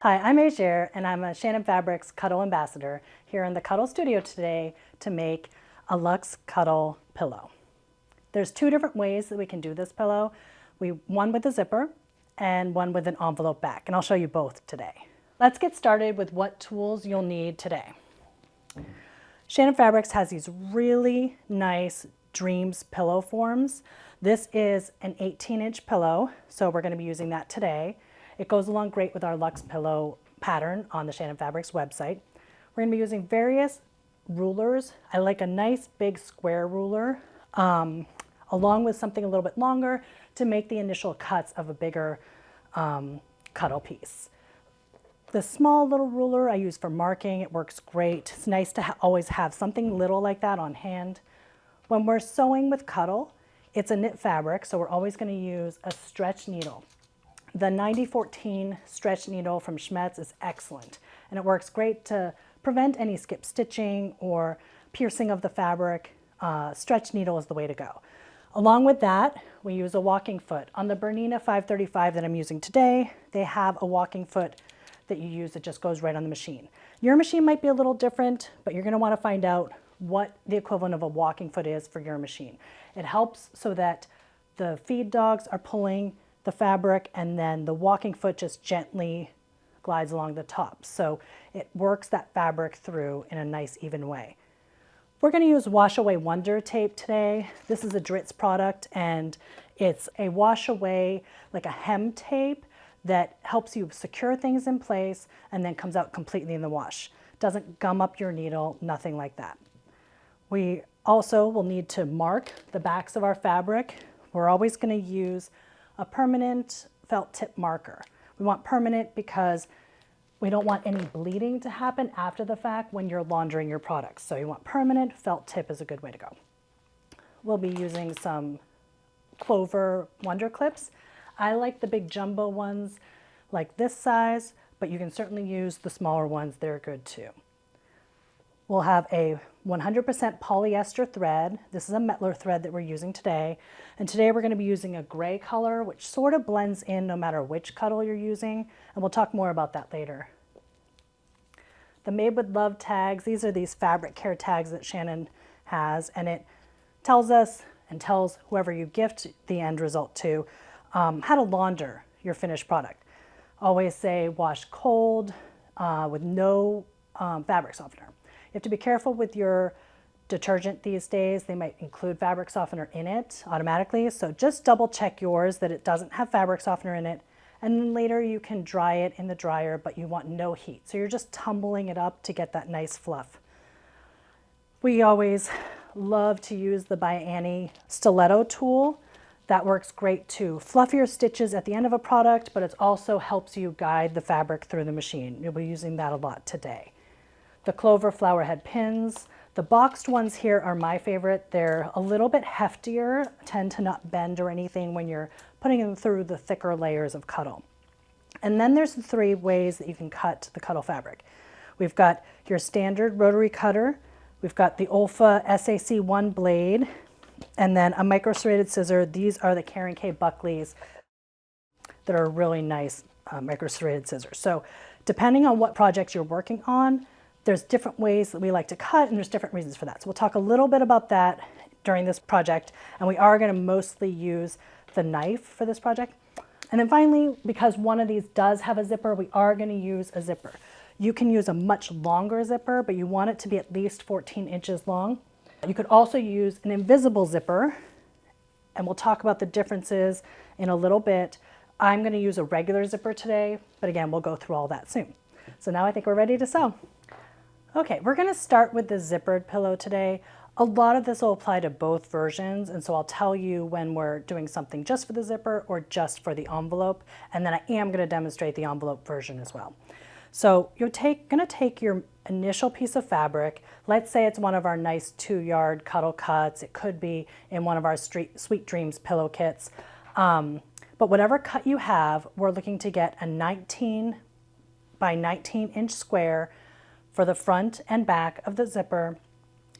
Hi, I'm Ajaire, and I'm a Shannon Fabrics Cuddle Ambassador here in the Cuddle Studio today to make a Luxe Cuddle pillow. There's two different ways that we can do this pillow. One with a zipper and one with an envelope back, and I'll show you both today. Let's get started with what tools you'll need today. Shannon Fabrics has these really nice Dreams pillow forms. This is an 18-inch pillow, so we're going to be using that today. It goes along great with our Luxe pillow pattern on the Shannon Fabrics website. We're going to be using various rulers. I like a nice big square ruler, along with something a little bit longer to make the initial cuts of a bigger cuddle piece. The small little ruler I use for marking. It works great. It's nice to always have something little like that on hand. When we're sewing with Cuddle, it's a knit fabric, so we're always going to use a stretch needle. The 9014 stretch needle from Schmetz is excellent, and it works great to prevent any skip stitching or piercing of the fabric. Stretch needle is the way to go. Along with that, we use a walking foot. On the Bernina 535 that I'm using today, they have a walking foot that you use that just goes right on the machine. Your machine might be a little different, but you're going to want to find out what the equivalent of a walking foot is for your machine. It helps so that the feed dogs are pulling the fabric and then the walking foot just gently glides along the top. So it works that fabric through in a nice even way. We're going to use Wash Away Wonder tape today. This is a Dritz product, and it's a wash away, like a hem tape that helps you secure things in place and then comes out completely in the wash. Doesn't gum up your needle, nothing like that. We also will need to mark the backs of our fabric. We're always going to use a permanent felt tip marker. We want permanent because we don't want any bleeding to happen after the fact when you're laundering your products. So you want permanent. Felt tip is a good way to go. We'll be using some Clover Wonder clips. I like the big jumbo ones like this size, but you can certainly use the smaller ones. They're good too. We'll have a 100% polyester thread. This is a Mettler thread that we're using today. And today we're going to be using a gray color, which sort of blends in no matter which cuddle you're using. And we'll talk more about that later. The Made with Love tags, these are these fabric care tags that Shannon has. And it tells us and tells whoever you gift the end result to how to launder your finished product. Always say wash cold with no fabric softener. You have to be careful with your detergent these days. They might include fabric softener in it automatically. So just double check yours that it doesn't have fabric softener in it. And then later you can dry it in the dryer, but you want no heat. So you're just tumbling it up to get that nice fluff. We always love to use the by Annie stiletto tool. That works great to fluff your stitches at the end of a product, but it also helps you guide the fabric through the machine. You'll be using that a lot today. The Clover flower head pins. The boxed ones here are my favorite. They're a little bit heftier, tend to not bend or anything when you're putting them through the thicker layers of Cuddle. And then there's the three ways that you can cut the Cuddle fabric. We've got your standard rotary cutter. We've got the Olfa SAC1 blade, and then a micro serrated scissor. These are the Karen K. Buckley's that are really nice micro serrated scissors. So depending on what projects you're working on, there's different ways that we like to cut, and there's different reasons for that. So we'll talk a little bit about that during this project, and we are going to mostly use the knife for this project. And then finally, because one of these does have a zipper, we are going to use a zipper. You can use a much longer zipper, but you want it to be at least 14 inches long. You could also use an invisible zipper, and we'll talk about the differences in a little bit. I'm going to use a regular zipper today, but again, we'll go through all that soon. So now I think we're ready to sew. Okay, we're going to start with the zippered pillow today. A lot of this will apply to both versions, and so I'll tell you when we're doing something just for the zipper or just for the envelope, and then I am going to demonstrate the envelope version as well. So you're going to take your initial piece of fabric. Let's say it's one of our nice 2-yard Cuddle cuts. It could be in one of our Sweet Dreams pillow kits. But whatever cut you have, we're looking to get a 19 by 19 inch square for the front and back of the zipper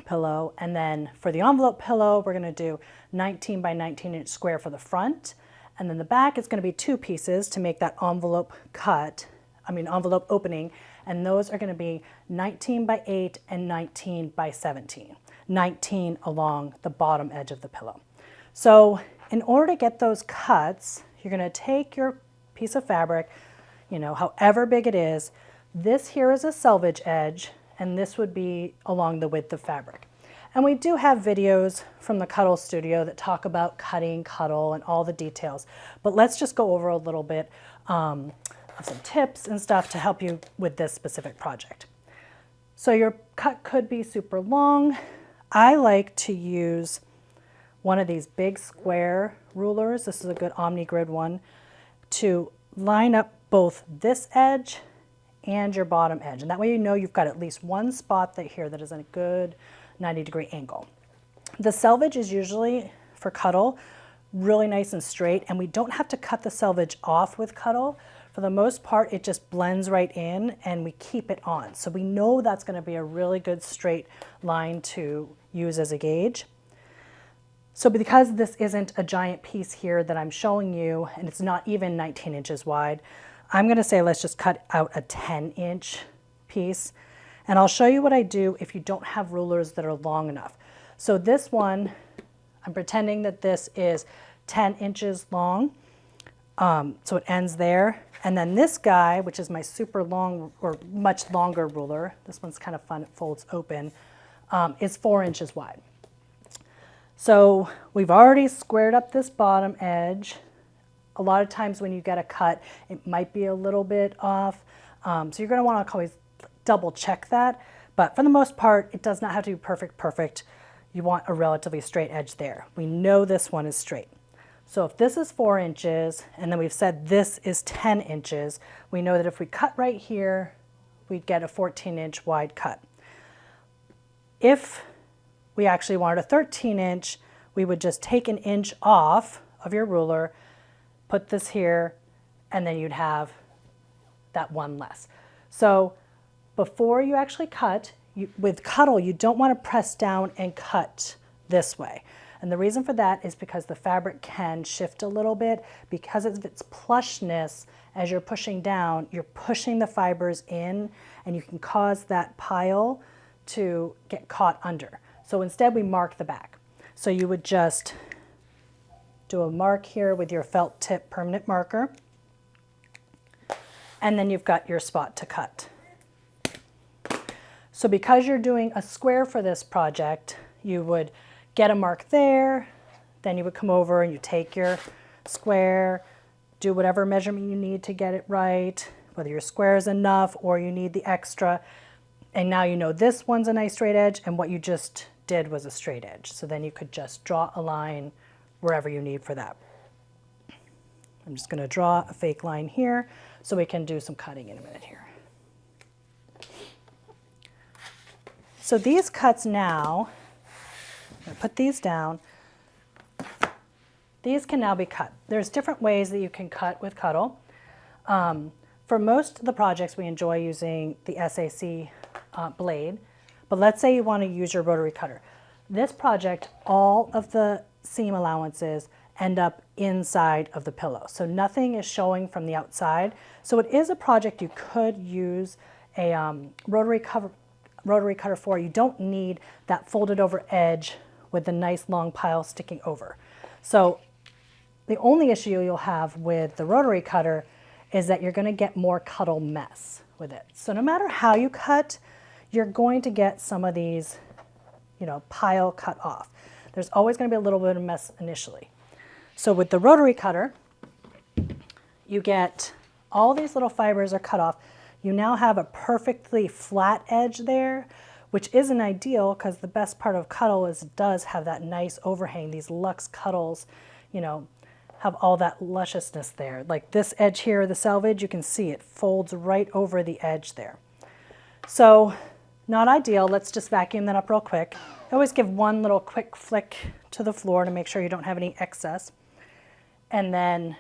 pillow. And then for the envelope pillow, we're going to do 19 by 19 inch square for the front. And then the back is going to be 2 pieces to make that envelope cut envelope opening, and those are going to be 19 by 8 and 19 by 17. 19 along the bottom edge of the pillow. So in order to get those cuts, you're going to take your piece of fabric, however big it is. This here is a selvage edge, and this would be along the width of fabric. And we do have videos from the Cuddle Studio that talk about cutting Cuddle and all the details. But let's just go over a little bit of some tips and stuff to help you with this specific project. So your cut could be super long. I like to use one of these big square rulers. This is a good OmniGrid one, to line up both this edge and your bottom edge. And that way you've got at least one spot here that is in a good 90-degree angle. The selvage is usually, for Cuddle, really nice and straight, and we don't have to cut the selvage off with Cuddle. For the most part, it just blends right in and we keep it on. So we know that's going to be a really good straight line to use as a gauge. So because this isn't a giant piece here that I'm showing you, and it's not even 19 inches wide, I'm going to say let's just cut out a 10-inch piece. And I'll show you what I do if you don't have rulers that are long enough. So this one, I'm pretending that this is 10 inches long. So it ends there. And then this guy, which is my super long or much longer ruler, this one's kind of fun, it folds open, is 4 inches wide. So we've already squared up this bottom edge. A lot of times when you get a cut, it might be a little bit off. So you're going to want to always double check that. But for the most part, it does not have to be perfect. You want a relatively straight edge there. We know this one is straight. So if this is 4 inches, and then we've said this is 10 inches, we know that if we cut right here, we'd get a 14-inch wide cut. If we actually wanted a 13-inch, we would just take an inch off of your ruler, put this here, and then you'd have that one less. So before you actually cut, with Cuddle, you don't want to press down and cut this way. And the reason for that is because the fabric can shift a little bit. Because of its plushness, as you're pushing down, you're pushing the fibers in, and you can cause that pile to get caught under. So instead we mark the back. So you would just do a mark here with your felt tip permanent marker, and then you've got your spot to cut. So because you're doing a square for this project, you would get a mark there, then you would come over and you take your square, do whatever measurement you need to get it right, whether your square is enough or you need the extra. And now you know this one's a nice straight edge, and what you just did was a straight edge. So then you could just draw a line wherever you need for that. I'm just going to draw a fake line here so we can do some cutting in a minute here. So these cuts now, I'm going to put these down. These can now be cut. There's different ways that you can cut with Cuddle. For most of the projects, we enjoy using the SAC blade, but let's say you want to use your rotary cutter. This project, all of the seam allowances end up inside of the pillow, so nothing is showing from the outside. So it is a project you could use a rotary cutter for. You don't need that folded over edge with the nice long pile sticking over. So the only issue you'll have with the rotary cutter is that you're going to get more Cuddle mess with it. So no matter how you cut, you're going to get some of these, pile cut off. There's always going to be a little bit of mess initially. So with the rotary cutter, you get all these little fibers are cut off. You now have a perfectly flat edge there, which isn't ideal because the best part of Cuddle is it does have that nice overhang. These luxe Cuddles, have all that lusciousness there. Like this edge here, the selvage, you can see it folds right over the edge there. So not ideal. Let's just vacuum that up real quick. I always give one little quick flick to the floor to make sure you don't have any excess. And then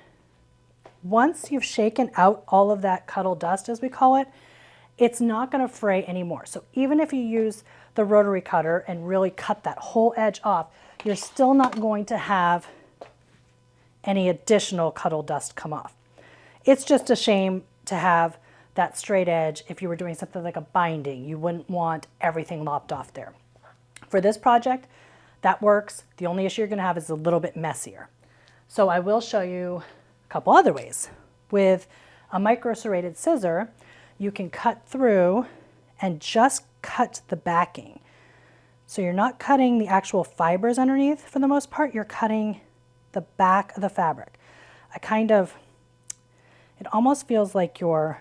once you've shaken out all of that Cuddle dust, as we call it, it's not going to fray anymore. So even if you use the rotary cutter and really cut that whole edge off, you're still not going to have any additional Cuddle dust come off. It's just a shame to have that straight edge if you were doing something like a binding. You wouldn't want everything lopped off there. For this project, that works. The only issue you're going to have is a little bit messier. So I will show you a couple other ways. With a micro serrated scissor, you can cut through and just cut the backing. So you're not cutting the actual fibers underneath for the most part, you're cutting the back of the fabric. It almost feels like you're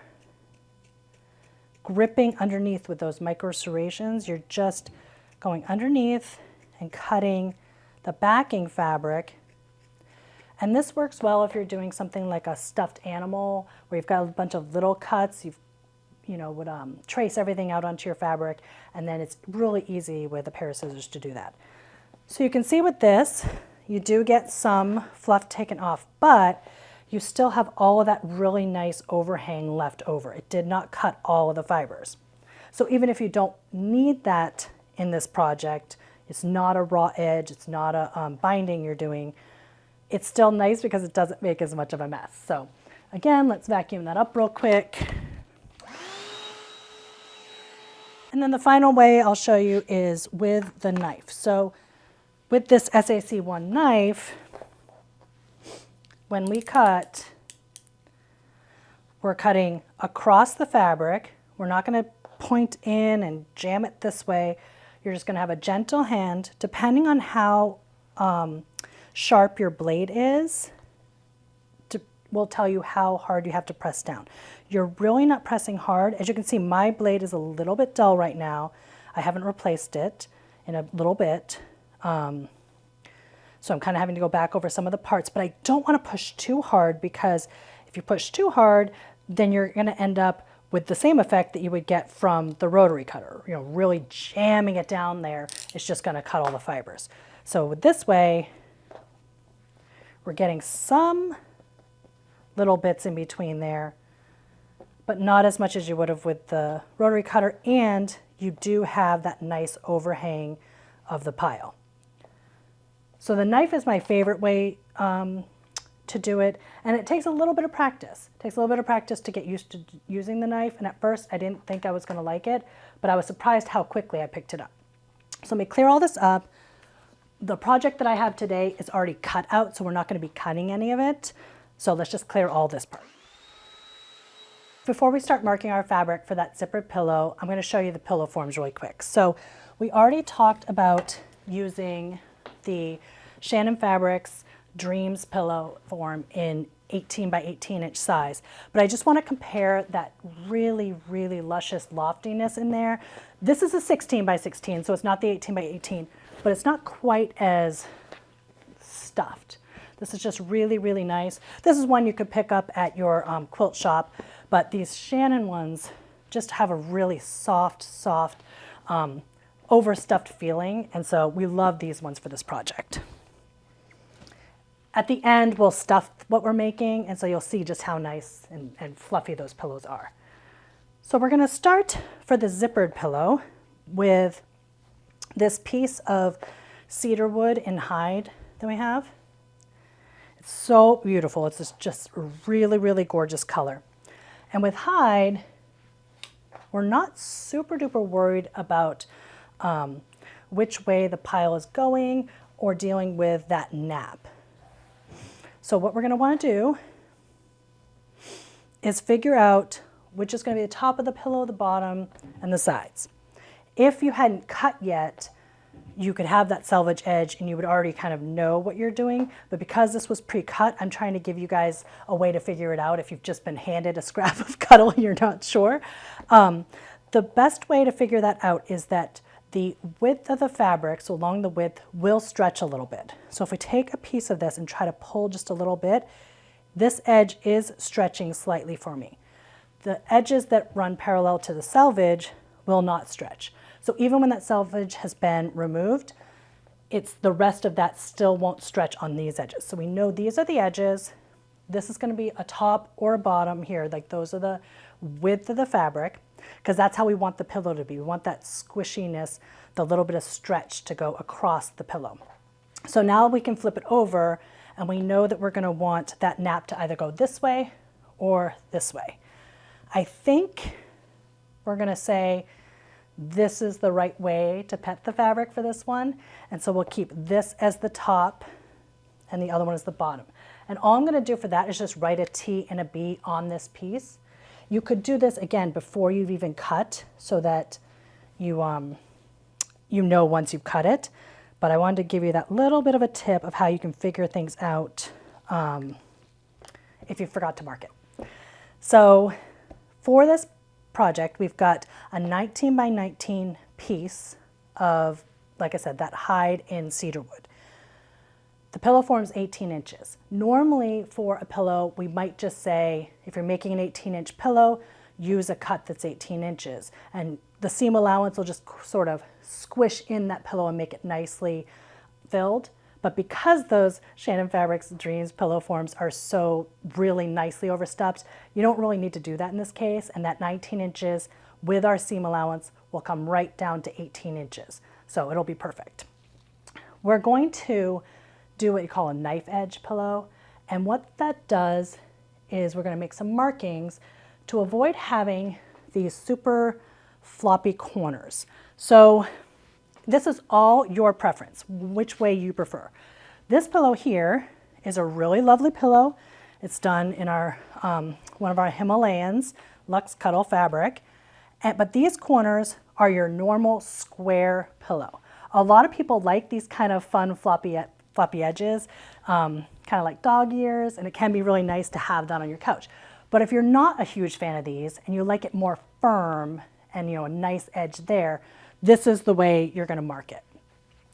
gripping underneath with those micro serrations. You're just going underneath and cutting the backing fabric. And this works well if you're doing something like a stuffed animal where you've got a bunch of little cuts. Would trace everything out onto your fabric, and then it's really easy with a pair of scissors to do that. So you can see with this, you do get some fluff taken off, but you still have all of that really nice overhang left over. It did not cut all of the fibers. So even if you don't need that in this project, it's not a raw edge, it's not a binding you're doing, it's still nice because it doesn't make as much of a mess. So again, let's vacuum that up real quick. And then the final way I'll show you is with the knife. So with this SAC1 knife, when we cut, we're cutting across the fabric. We're not going to point in and jam it this way. You're just going to have a gentle hand, depending on how sharp your blade is, will tell you how hard you have to press down. You're really not pressing hard. As you can see, my blade is a little bit dull right now. I haven't replaced it in a little bit. So I'm kind of having to go back over some of the parts, but I don't want to push too hard, because if you push too hard, then you're going to end up with the same effect that you would get from the rotary cutter. Really jamming it down there, it's just going to cut all the fibers. So with this way, we're getting some little bits in between there, but not as much as you would have with the rotary cutter, and you do have that nice overhang of the pile. So the knife is my favorite way to do it, and it takes a little bit of practice. It takes a little bit of practice to get used to using the knife, and at first I didn't think I was going to like it, but I was surprised how quickly I picked it up. So let me clear all this up. The project that I have today is already cut out, so we're not going to be cutting any of it. So let's just clear all this part. Before we start marking our fabric for that zippered pillow, I'm going to show you the pillow forms really quick. So we already talked about using the Shannon Fabrics Dreams pillow form in 18 by 18 inch size, but I just want to compare that really, really luscious loftiness in there. This is a 16 by 16, so it's not the 18 by 18, but it's not quite as stuffed. This is just really, really nice. This is one you could pick up at your quilt shop, but these Shannon ones just have a really soft, overstuffed feeling, and so we love these ones for this project. At the end, we'll stuff what we're making, and so you'll see just how nice and fluffy those pillows are. So we're going to start for the zippered pillow with this piece of cedar wood and hide that we have. It's so beautiful. It's just a really, really gorgeous color. And with hide, we're not super duper worried about which way the pile is going or dealing with that nap. So what we're going to want to do is figure out which is going to be the top of the pillow, the bottom, and the sides. If you hadn't cut yet, you could have that selvage edge and you would already kind of know what you're doing. But because this was pre-cut, I'm trying to give you guys a way to figure it out if you've just been handed a scrap of Cuddle and you're not sure. The best way to figure that out is that the width of the fabric, so along the width, will stretch a little bit. So if we take a piece of this and try to pull just a little bit, this edge is stretching slightly for me. The edges that run parallel to the selvage will not stretch. So even when that selvage has been removed, it's the rest of that still won't stretch on these edges. So we know these are the edges. This is going to be a top or a bottom here, like those are the width of the fabric, because that's how we want the pillow to be. We want that squishiness, the little bit of stretch to go across the pillow. So now we can flip it over, and we know that we're going to want that nap to either go this way or this way. I think we're going to say this is the right way to pet the fabric for this one. And so we'll keep this as the top and the other one as the bottom. And all I'm going to do for that is just write a T and a B on this piece. You could do this again before you've even cut so that you know once you've cut it. But I wanted to give you that little bit of a tip of how you can figure things out if you forgot to mark it. So for this project, we've got a 19 by 19 piece of, like I said, that hide in cedar wood. The pillow form's 18 inches. Normally for a pillow, we might just say, if you're making an 18-inch pillow, use a cut that's 18 inches. And the seam allowance will just sort of squish in that pillow and make it nicely filled. But because those Shannon Fabrics Dreams pillow forms are so really nicely overstuffed, you don't really need to do that in this case. And that 19 inches with our seam allowance will come right down to 18 inches. So it'll be perfect. We're going to do what you call a knife edge pillow. And what that does is we're going to make some markings to avoid having these super floppy corners. So this is all your preference, which way you prefer. This pillow here is a really lovely pillow. It's done in our one of our Himalayans, Luxe Cuddle fabric. But these corners are your normal square pillow. A lot of people like these kind of fun floppy edges, kind of like dog ears, and it can be really nice to have that on your couch. But if you're not a huge fan of these and you like it more firm and a nice edge there, this is the way you're going to mark it.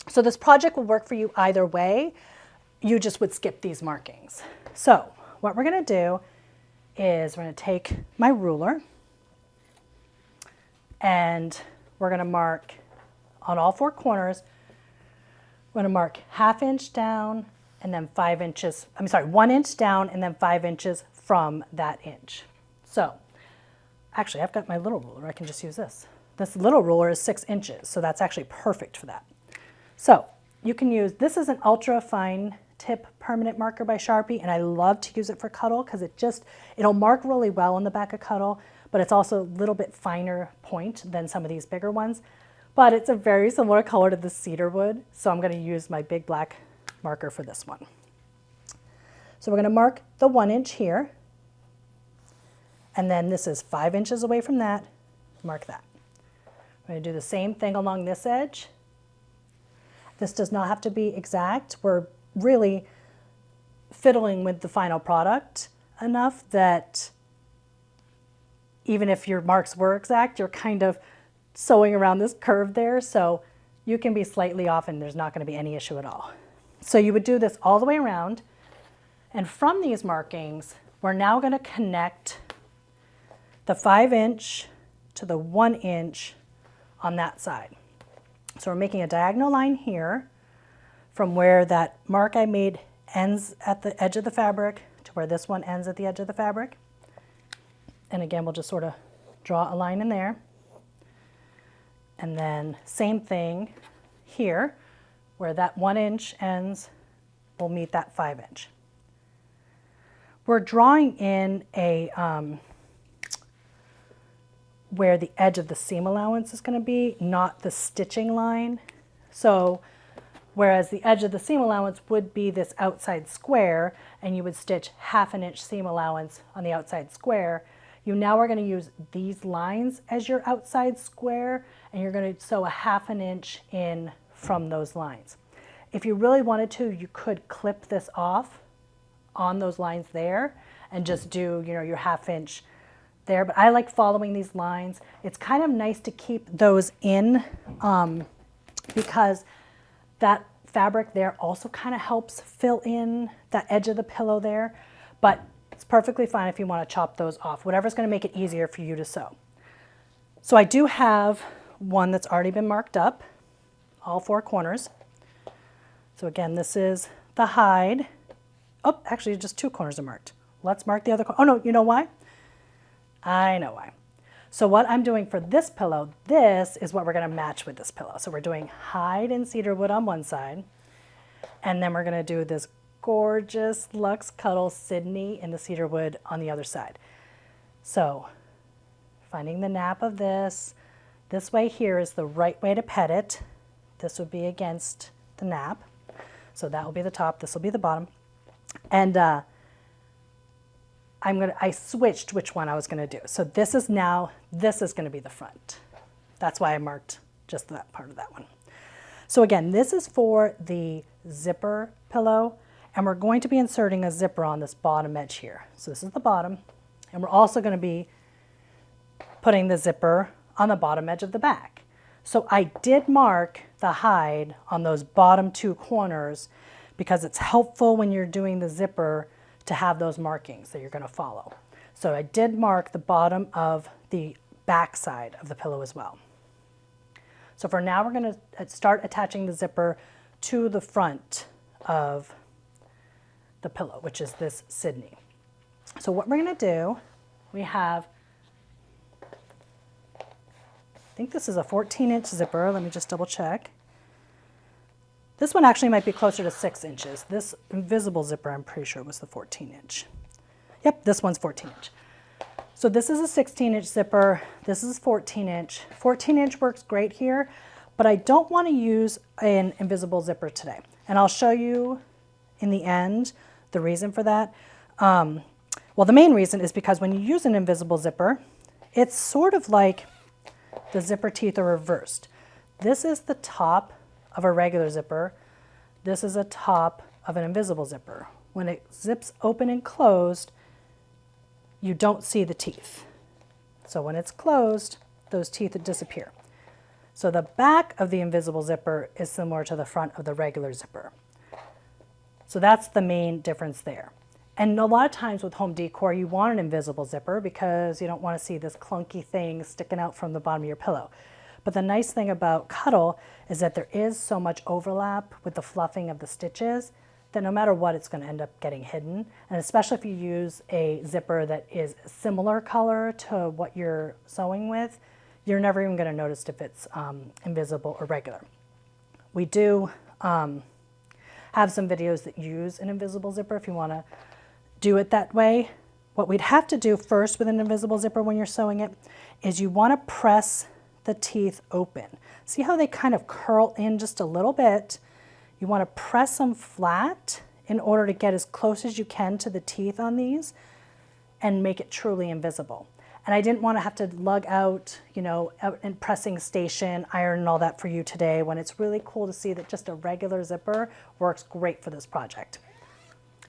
So this project will work for you either way. You just would skip these markings. So what we're going to do is we're going to take my ruler and we're going to mark on all four corners. We're going to mark 1/2 inch down and then 5 inches, 1 inch down and then 5 inches from that inch. So actually I've got my little ruler, I can just use this. This little ruler is 6 inches, so that's actually perfect for that. So you can use, this is an ultra fine tip permanent marker by Sharpie, and I love to use it for Cuddle because it'll mark really well on the back of Cuddle, but it's also a little bit finer point than some of these bigger ones. But it's a very similar color to the cedar wood, so I'm going to use my big black marker for this one. So we're going to mark the 1 inch here, and then this is 5 inches away from that, mark that. I'm going to do the same thing along this edge. This does not have to be exact. We're really fiddling with the final product enough that even if your marks were exact, you're kind of sewing around this curve there, so you can be slightly off and there's not going to be any issue at all. So you would do this all the way around, and from these markings, we're now going to connect the 5 inch to the 1 inch on that side. So we're making a diagonal line here from where that mark I made ends at the edge of the fabric to where this one ends at the edge of the fabric. And again, we'll just sort of draw a line in there. And then same thing here, where that 1 inch ends will meet that 5 inch. We're drawing in a where the edge of the seam allowance is going to be, not the stitching line. So whereas the edge of the seam allowance would be this outside square, and you would stitch 1/2 inch seam allowance on the outside square, you now are going to use these lines as your outside square, and you're going to sew a 1/2 inch in from those lines. If you really wanted to, you could clip this off on those lines there and just do, your 1/2 inch there, but I like following these lines. It's kind of nice to keep those in because that fabric there also kind of helps fill in that edge of the pillow there, but it's perfectly fine if you want to chop those off, whatever's going to make it easier for you to sew. So I do have one that's already been marked up, all four corners. So again, this is the hide. Oh, actually just 2 corners are marked. Let's mark the other corner. Oh no, you know why? I know why. So what I'm doing for this pillow, this is what we're going to match with this pillow. So we're doing hide and cedar wood on one side, and then we're going to do this gorgeous Luxe Cuddle Sydney in the cedar wood on the other side. So finding the nap of this. This way here is the right way to pet it. This would be against the nap. So that will be the top, this will be the bottom. And I switched which one I was gonna do. So this is gonna be the front. That's why I marked just that part of that one. So again, this is for the zipper pillow, and we're going to be inserting a zipper on this bottom edge here. So this is the bottom, and we're also gonna be putting the zipper on the bottom edge of the back. So I did mark the hide on those bottom two corners because it's helpful when you're doing the zipper to have those markings that you're gonna follow. So I did mark the bottom of the back side of the pillow as well. So for now, we're gonna start attaching the zipper to the front of the pillow, which is this Sydney. So what we're gonna do, we have, I think this is a 14-inch zipper. Let me just double check. This one actually might be closer to 6 inches. This invisible zipper, I'm pretty sure was the 14-inch. Yep, this one's 14-inch. So this is a 16-inch zipper. This is 14-inch. 14-inch works great here, but I don't want to use an invisible zipper today. And I'll show you in the end the reason for that. Well, the main reason is because when you use an invisible zipper, it's sort of like the zipper teeth are reversed. This is the top of a regular zipper. This is a top of an invisible zipper. When it zips open and closed, you don't see the teeth. So when it's closed, those teeth disappear. So the back of the invisible zipper is similar to the front of the regular zipper. So that's the main difference there. And a lot of times with home decor, you want an invisible zipper because you don't want to see this clunky thing sticking out from the bottom of your pillow. But the nice thing about Cuddle is that there is so much overlap with the fluffing of the stitches that no matter what, it's going to end up getting hidden. And especially if you use a zipper that is a similar color to what you're sewing with, you're never even going to notice if it's invisible or regular. We do have some videos that use an invisible zipper if you want to do it that way. What we'd have to do first with an invisible zipper when you're sewing it is you want to press the teeth open. See how they kind of curl in just a little bit? You want to press them flat in order to get as close as you can to the teeth on these and make it truly invisible. And I didn't want to have to lug out, out in pressing station, iron and all that for you today when it's really cool to see that just a regular zipper works great for this project.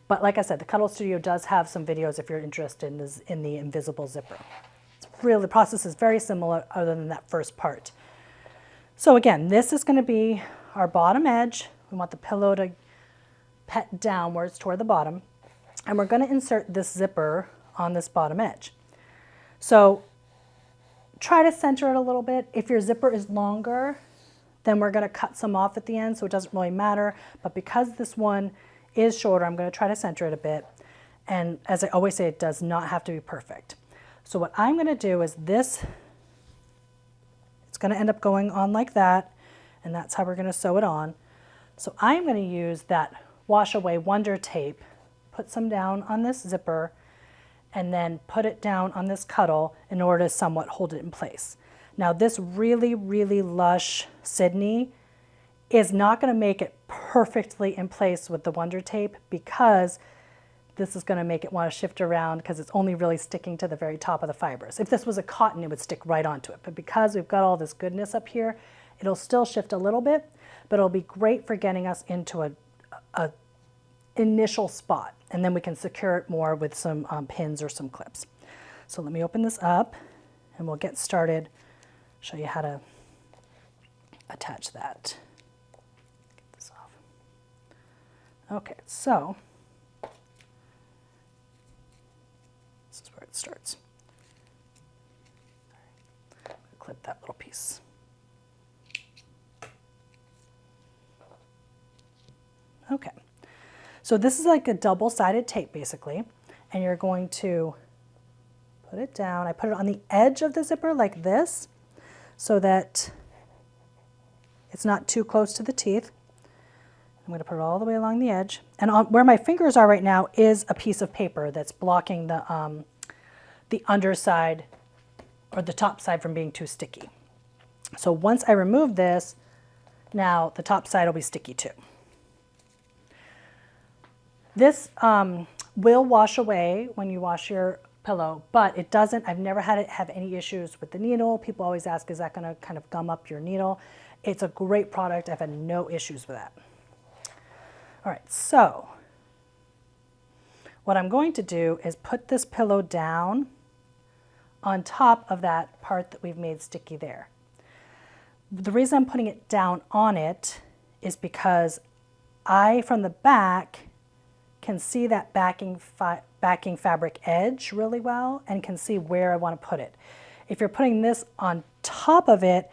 But like I said, the Cuddle Studio does have some videos if you're interested in the invisible zipper. The process is very similar other than that first part. So again, this is going to be our bottom edge. We want the pillow to pet downwards toward the bottom. And we're going to insert this zipper on this bottom edge. So try to center it a little bit. If your zipper is longer, then we're going to cut some off at the end, so it doesn't really matter. But because this one is shorter, I'm going to try to center it a bit. And as I always say, it does not have to be perfect. So what I'm going to do is this, it's going to end up going on like that, and that's how we're going to sew it on. So I'm going to use that wash away Wonder Tape, put some down on this zipper, and then put it down on this Cuddle in order to somewhat hold it in place. Now this really, really lush Sydney is not going to make it perfectly in place with the Wonder Tape because this is going to make it want to shift around because it's only really sticking to the very top of the fibers. If this was a cotton, it would stick right onto it. But because we've got all this goodness up here, it'll still shift a little bit, but it'll be great for getting us into a initial spot. And then we can secure it more with some pins or some clips. So let me open this up and we'll get started, show you how to attach that. Get this off. Okay, so this is where it starts. I'm going to clip that little piece. Okay, so this is like a double-sided tape basically, and you're going to put it down. I put it on the edge of the zipper like this so that it's not too close to the teeth. I'm going to put it all the way along the edge. And on, where my fingers are right now is a piece of paper that's blocking the underside or the top side from being too sticky. So once I remove this, now the top side will be sticky too. This will wash away when you wash your pillow, but it doesn't. I've never had it have any issues with the needle. People always ask, is that going to kind of gum up your needle? It's a great product. I've had no issues with that. All right, so what I'm going to do is put this pillow down on top of that part that we've made sticky there. The reason I'm putting it down on it is because I, from the back, can see that backing fabric edge really well and can see where I want to put it. If you're putting this on top of it,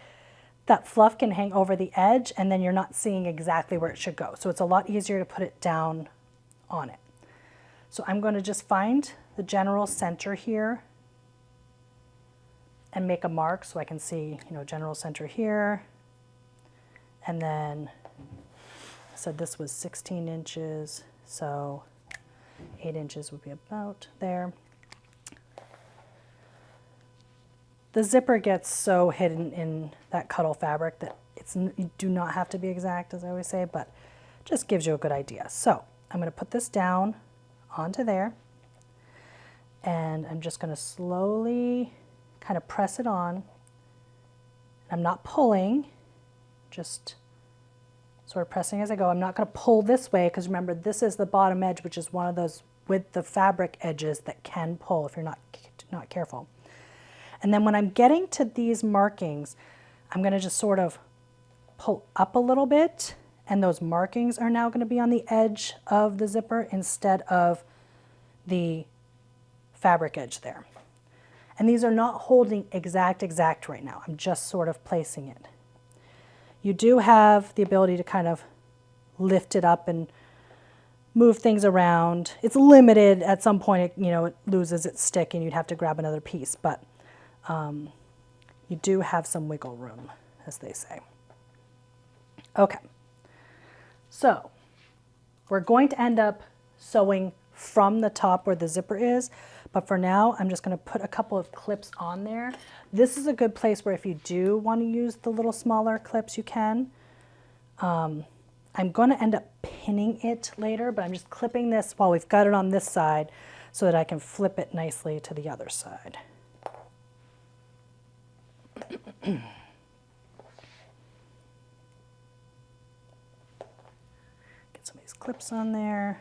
that fluff can hang over the edge and then you're not seeing exactly where it should go. So it's a lot easier to put it down on it. So I'm going to just find the general center here and make a mark so I can see, general center here. And then I said this was 16 inches, so 8 inches would be about there. The zipper gets so hidden in that Cuddle fabric that you do not have to be exact, as I always say, but just gives you a good idea. So I'm going to put this down onto there, and I'm just going to slowly kind of press it on. I'm not pulling, just sort of pressing as I go. I'm not going to pull this way because remember, this is the bottom edge, which is one of those with the fabric edges that can pull if you're not careful. And then when I'm getting to these markings, I'm going to just sort of pull up a little bit, and those markings are now going to be on the edge of the zipper instead of the fabric edge there. And these are not holding exact right now. I'm just sort of placing it. You do have the ability to kind of lift it up and move things around. It's limited. At some point, it loses its stick and you'd have to grab another piece, but you do have some wiggle room, as they say. Okay, so we're going to end up sewing from the top where the zipper is, but for now I'm just going to put a couple of clips on there. This is a good place where if you do want to use the little smaller clips, you can. I'm going to end up pinning it later, but I'm just clipping this while we've got it on this side so that I can flip it nicely to the other side. Get some of these clips on there.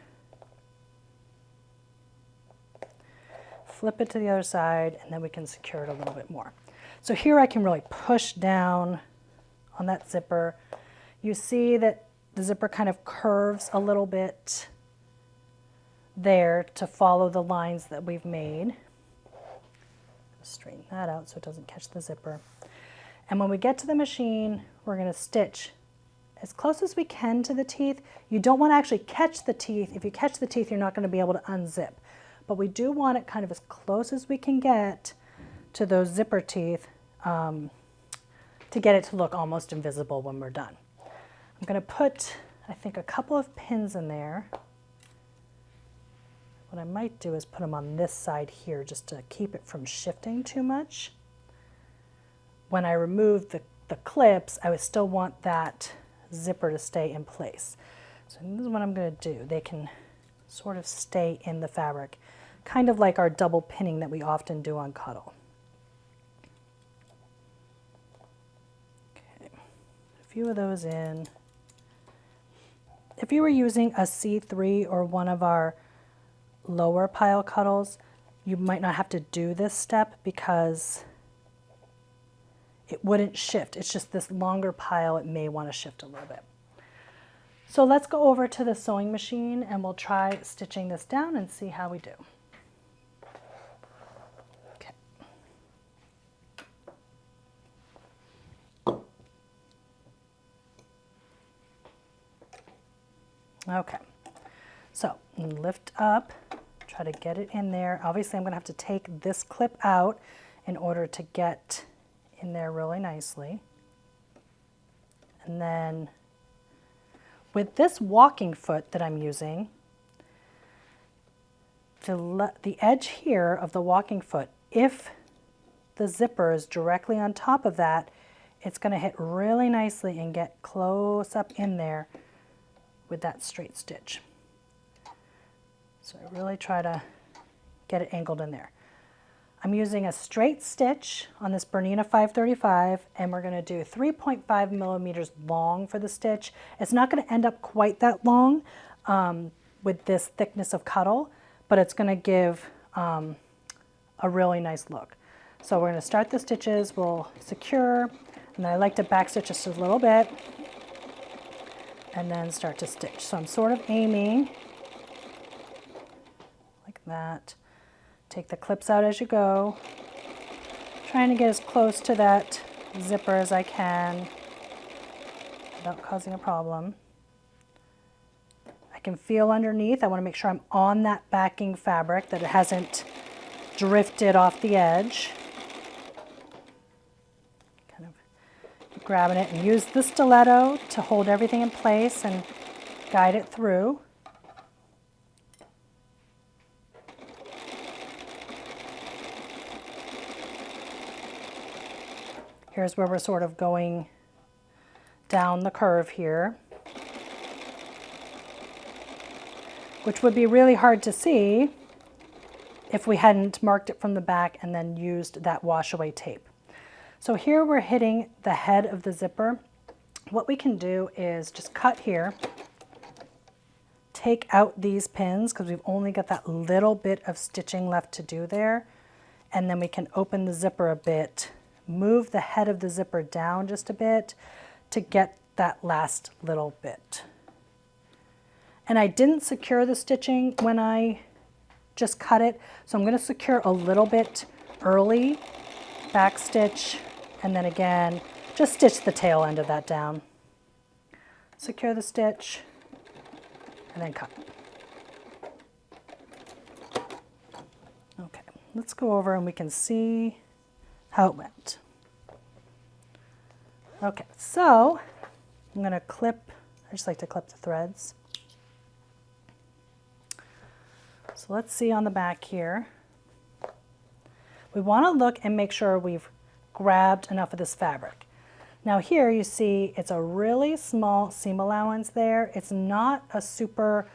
Flip it to the other side, and then we can secure it a little bit more. So here I can really push down on that zipper. You see that the zipper kind of curves a little bit there to follow the lines that we've made. Straighten that out so it doesn't catch the zipper. And when we get to the machine, we're going to stitch as close as we can to the teeth. You don't want to actually catch the teeth. If you catch the teeth, you're not going to be able to unzip. But we do want it kind of as close as we can get to those zipper teeth to get it to look almost invisible when we're done. I'm going to put, I think, a couple of pins in there. What I might do is put them on this side here just to keep it from shifting too much. When I remove the clips, I would still want that zipper to stay in place. So this is what I'm going to do. They can sort of stay in the fabric, kind of like our double pinning that we often do on Cuddle. Okay, a few of those in. If you were using a C3 or one of our lower pile Cuddles, you might not have to do this step because it wouldn't shift. It's just this longer pile, it may want to shift a little bit. So let's go over to the sewing machine and we'll try stitching this down and see how we do. Okay. Okay, so lift up, try to get it in there. Obviously I'm going to have to take this clip out in order to get in there really nicely. And then with this walking foot that I'm using, the edge here of the walking foot, if the zipper is directly on top of that, it's going to hit really nicely and get close up in there with that straight stitch. So I really try to get it angled in there. I'm using a straight stitch on this Bernina 535, and we're going to do 3.5 millimeters long for the stitch. It's not going to end up quite that long with this thickness of Cuddle, but it's going to give a really nice look. So we're going to start the stitches, we'll secure, and I like to back stitch just a little bit, and then start to stitch. So I'm sort of aiming like that. Take the clips out as you go, trying to get as close to that zipper as I can without causing a problem. I can feel underneath. I want to make sure I'm on that backing fabric, that it hasn't drifted off the edge. Kind of grabbing it, and use the stiletto to hold everything in place and guide it through. Here's where we're sort of going down the curve here, which would be really hard to see if we hadn't marked it from the back and then used that wash away tape. So here we're hitting the head of the zipper. What we can do is just cut here, take out these pins because we've only got that little bit of stitching left to do there, and then we can open the zipper a bit, move the head of the zipper down just a bit to get that last little bit. And I didn't secure the stitching when I just cut it, so I'm going to secure a little bit early, back stitch, and then again, just stitch the tail end of that down. Secure the stitch, and then cut. Okay, let's go over and we can see how it went. Okay, so I'm going to clip, I just like to clip the threads. So let's see on the back here. We want to look and make sure we've grabbed enough of this fabric. Now here you see it's a really small seam allowance there. It's not a super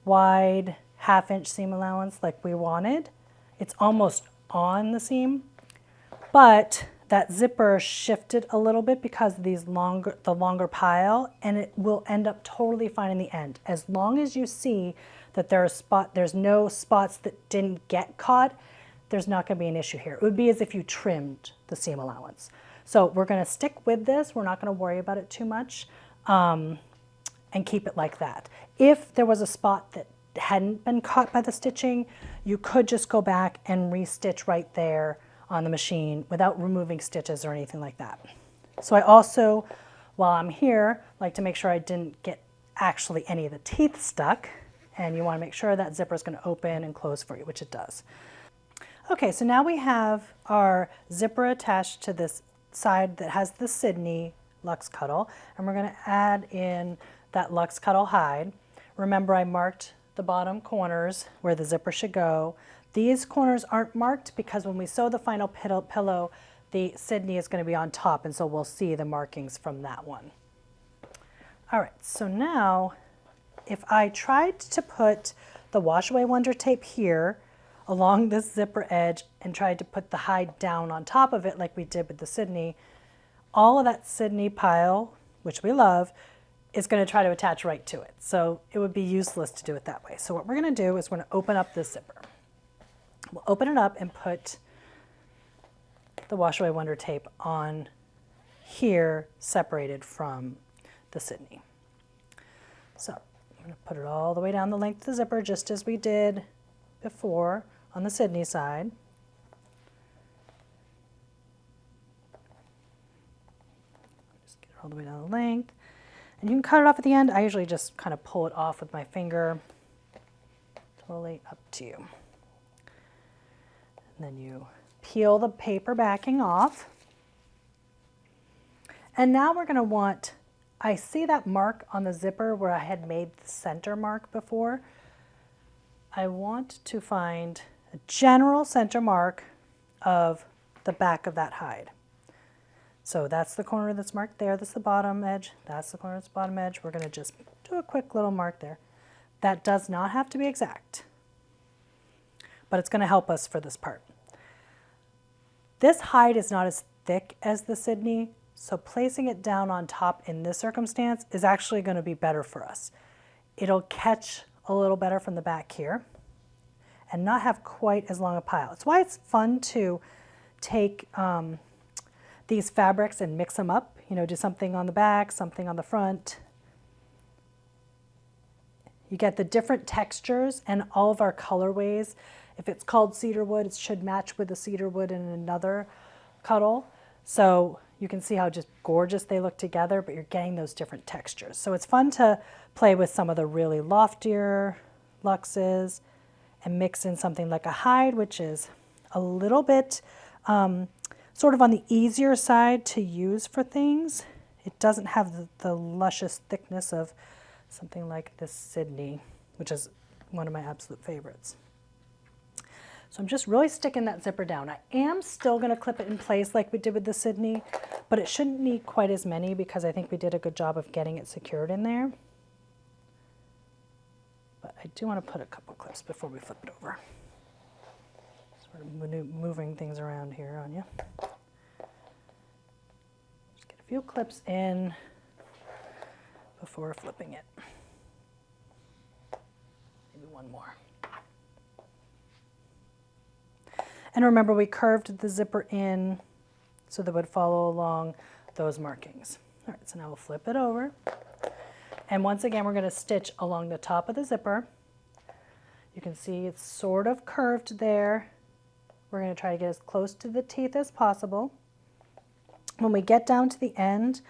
wide half-inch seam allowance like we wanted. It's almost on the seam, but that zipper shifted a little bit because of the longer pile, and it will end up totally fine in the end. As long as you see that there's no spots that didn't get caught, there's not going to be an issue here. It would be as if you trimmed the seam allowance. So we're going to stick with this. We're not going to worry about it too much and keep it like that. If there was a spot that hadn't been caught by the stitching, you could just go back and restitch right there on the machine without removing stitches or anything like that. So I also, while I'm here, like to make sure I didn't get actually any of the teeth stuck, and you want to make sure that zipper is going to open and close for you, which it does. Okay, so now we have our zipper attached to this side that has the Sydney Luxe Cuddle, and we're going to add in that Luxe Cuddle hide. Remember, I marked the bottom corners where the zipper should go. These corners aren't marked because when we sew the final pillow, the Sydney is going to be on top, and so we'll see the markings from that one. All right, so now if I tried to put the Wash Away Wonder tape here along this zipper edge and tried to put the hide down on top of it like we did with the Sydney, all of that Sydney pile, which we love, is going to try to attach right to it. So it would be useless to do it that way. So what we're going to do is we're going to open up this zipper. We'll open it up and put the Wash Away Wonder tape on here, separated from the Sydney. So I'm going to put it all the way down the length of the zipper, just as we did before on the Sydney side. Just get it all the way down the length. And you can cut it off at the end. I usually just kind of pull it off with my finger. Totally up to you. And then you peel the paper backing off. And now we're going to want, I see that mark on the zipper where I had made the center mark before. I want to find a general center mark of the back of that hide. So that's the corner that's marked there. That's the bottom edge. That's the corner that's the bottom edge. We're going to just do a quick little mark there. That does not have to be exact, but it's going to help us for this part. This hide is not as thick as the Sydney, so placing it down on top in this circumstance is actually going to be better for us. It'll catch a little better from the back here and not have quite as long a pile. That's why it's fun to take these fabrics and mix them up, you know, do something on the back, something on the front. You get the different textures and all of our colorways. If it's called cedar wood, it should match with the cedar wood in another cuddle. So you can see how just gorgeous they look together, but you're getting those different textures. So it's fun to play with some of the really loftier luxes and mix in something like a hide, which is a little bit sort of on the easier side to use for things. It doesn't have the luscious thickness of something like this Sydney, which is one of my absolute favorites. So I'm just really sticking that zipper down. I am still going to clip it in place like we did with the Sydney, but it shouldn't need quite as many because I think we did a good job of getting it secured in there. But I do want to put a couple clips before we flip it over. Sort of moving things around here on you. Just get a few clips in before flipping it. Maybe one more. And remember, we curved the zipper in so that it would follow along those markings. All right, so now we'll flip it over. And once again, we're going to stitch along the top of the zipper. You can see it's sort of curved there. We're going to try to get as close to the teeth as possible. When we get down to the end,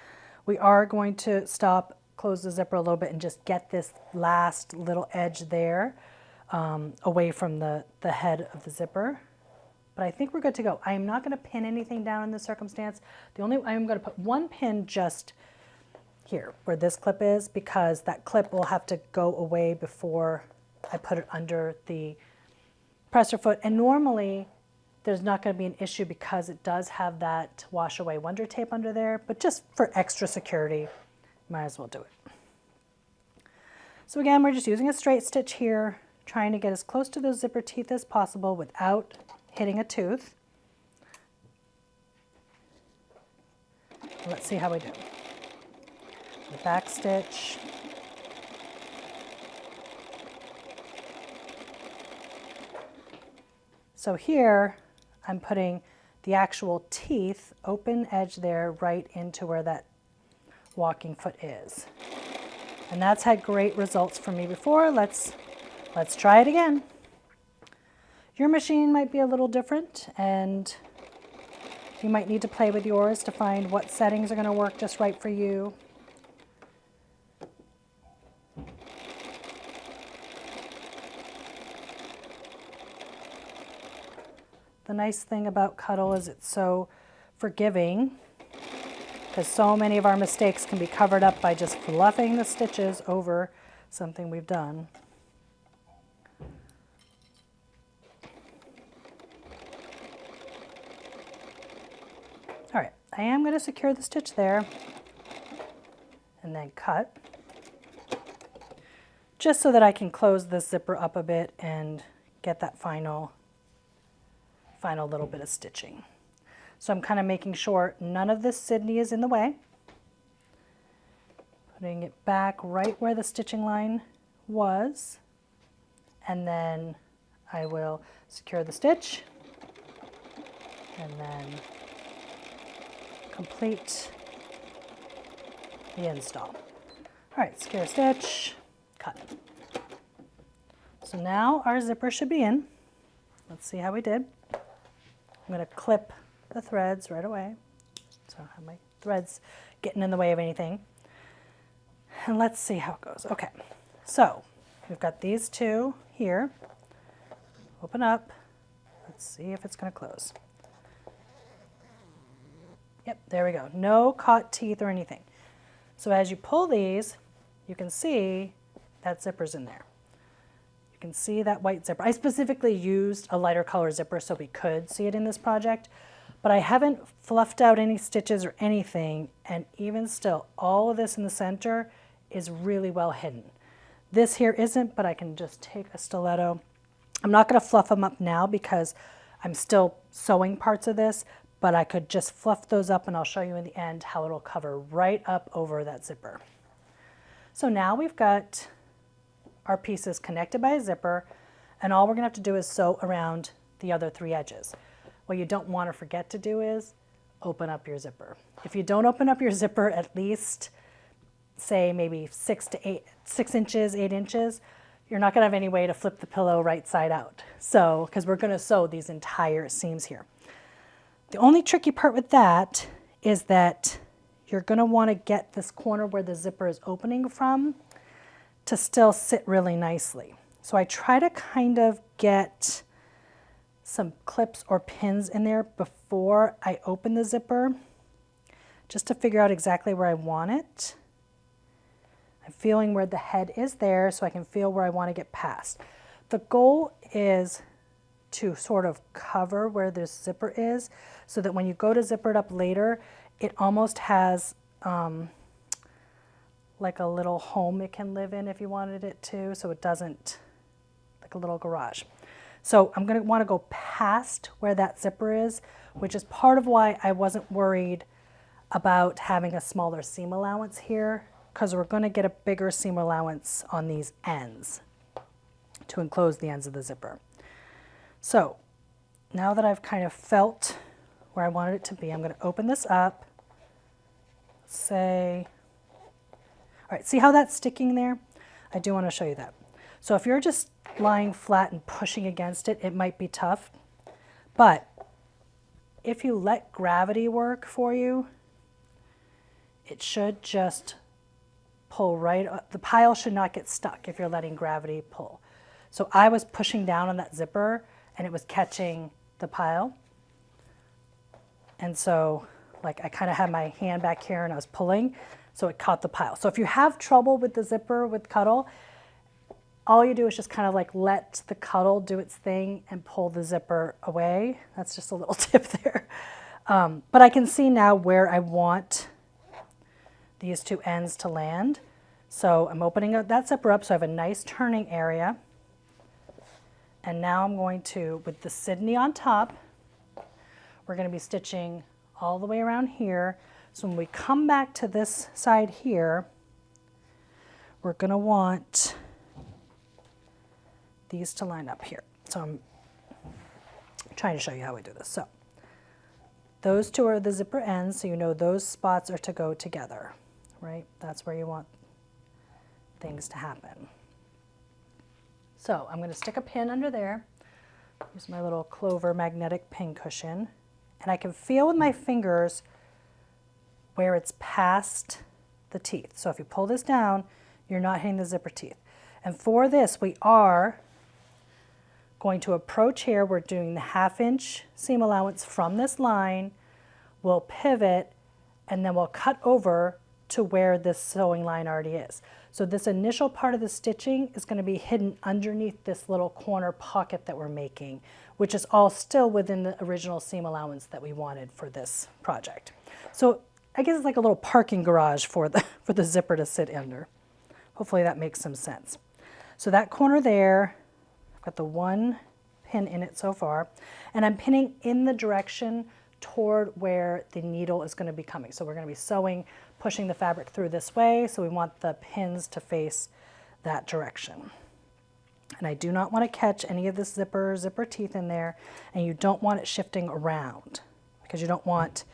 we are going to stop, close the zipper a little bit, and just get this last little edge there away from the head of the zipper. But I think we're good to go. I am not going to pin anything down in this circumstance. I'm going to put one pin just here where this clip is, because that clip will have to go away before I put it under the presser foot. And normally there's not going to be an issue because it does have that wash away wonder tape under there, but just for extra security, might as well do it. So again, we're just using a straight stitch here, trying to get as close to those zipper teeth as possible without hitting a tooth. Let's see how we do. The back stitch. So here I'm putting the actual teeth, open edge there, right into where that walking foot is. And that's had great results for me before. Let's try it again. Your machine might be a little different, and you might need to play with yours to find what settings are going to work just right for you. The nice thing about Cuddle is it's so forgiving, because so many of our mistakes can be covered up by just fluffing the stitches over something we've done. All right, I am going to secure the stitch there and then cut, just so that I can close this zipper up a bit and get that final little bit of stitching. So I'm kind of making sure none of this Sydney is in the way. Putting it back right where the stitching line was, and then I will secure the stitch and then complete the install. All right, secure stitch, cut. So now our zipper should be in. Let's see how we did. I'm going to clip the threads right away, so I don't have my threads getting in the way of anything. And let's see how it goes. Okay, so we've got these two here. Open up. Let's see if it's going to close. Yep, there we go. No caught teeth or anything. So as you pull these, you can see that zipper's in there. You can see that white zipper. I specifically used a lighter color zipper so we could see it in this project, but I haven't fluffed out any stitches or anything, and even still, all of this in the center is really well hidden. This here isn't, but I can just take a stiletto. I'm not going to fluff them up now because I'm still sewing parts of this, but I could just fluff those up and I'll show you in the end how it'll cover right up over that zipper. So now we've got our pieces connected by a zipper, and all we're going to have to do is sew around the other 3 edges. What you don't want to forget to do is open up your zipper. If you don't open up your zipper at least, say maybe 6 inches, 8 inches, you're not going to have any way to flip the pillow right side out. So, because we're going to sew these entire seams here. The only tricky part with that is that you're going to want to get this corner where the zipper is opening from to still sit really nicely. So I try to kind of get some clips or pins in there before I open the zipper, just to figure out exactly where I want it. I'm feeling where the head is there so I can feel where I want to get past. The goal is to sort of cover where this zipper is so that when you go to zipper it up later, it almost has like a little home it can live in if you wanted it to, so it doesn't, like a little garage. So I'm going to want to go past where that zipper is, which is part of why I wasn't worried about having a smaller seam allowance here, because we're going to get a bigger seam allowance on these ends to enclose the ends of the zipper. So now that I've kind of felt where I wanted it to be, I'm going to open this up, say, all right, see how that's sticking there? I do want to show you that. So if you're just lying flat and pushing against it, it might be tough. But if you let gravity work for you, it should just pull right up. The pile should not get stuck if you're letting gravity pull. So I was pushing down on that zipper and it was catching the pile. And so like I kind of had my hand back here and I was pulling, so it caught the pile. So if you have trouble with the zipper with Cuddle, all you do is just kind of like let the Cuddle do its thing and pull the zipper away. That's just a little tip there. But I can see now where I want these 2 ends to land. So I'm opening up that zipper up so I have a nice turning area. And now I'm going to, with the Sydney on top, we're going to be stitching all the way around here. So when we come back to this side here, we're going to want these to line up here. So I'm trying to show you how we do this. So those 2 are the zipper ends, so you know those spots are to go together, right? That's where you want things to happen. So I'm going to stick a pin under there, use my little Clover magnetic pin cushion, and I can feel with my fingers where it's past the teeth. So if you pull this down, you're not hitting the zipper teeth. And for this, we are going to approach here. We're doing the 1/2 inch seam allowance from this line. We'll pivot, and then we'll cut over to where this sewing line already is. So this initial part of the stitching is going to be hidden underneath this little corner pocket that we're making, which is all still within the original seam allowance that we wanted for this project. So I guess it's like a little parking garage for the zipper to sit under. Hopefully that makes some sense. So that corner there, I've got the 1 pin in it so far, and I'm pinning in the direction toward where the needle is going to be coming. So we're going to be sewing, pushing the fabric through this way, so we want the pins to face that direction. And I do not want to catch any of this zipper teeth in there, and you don't want it shifting around because you don't want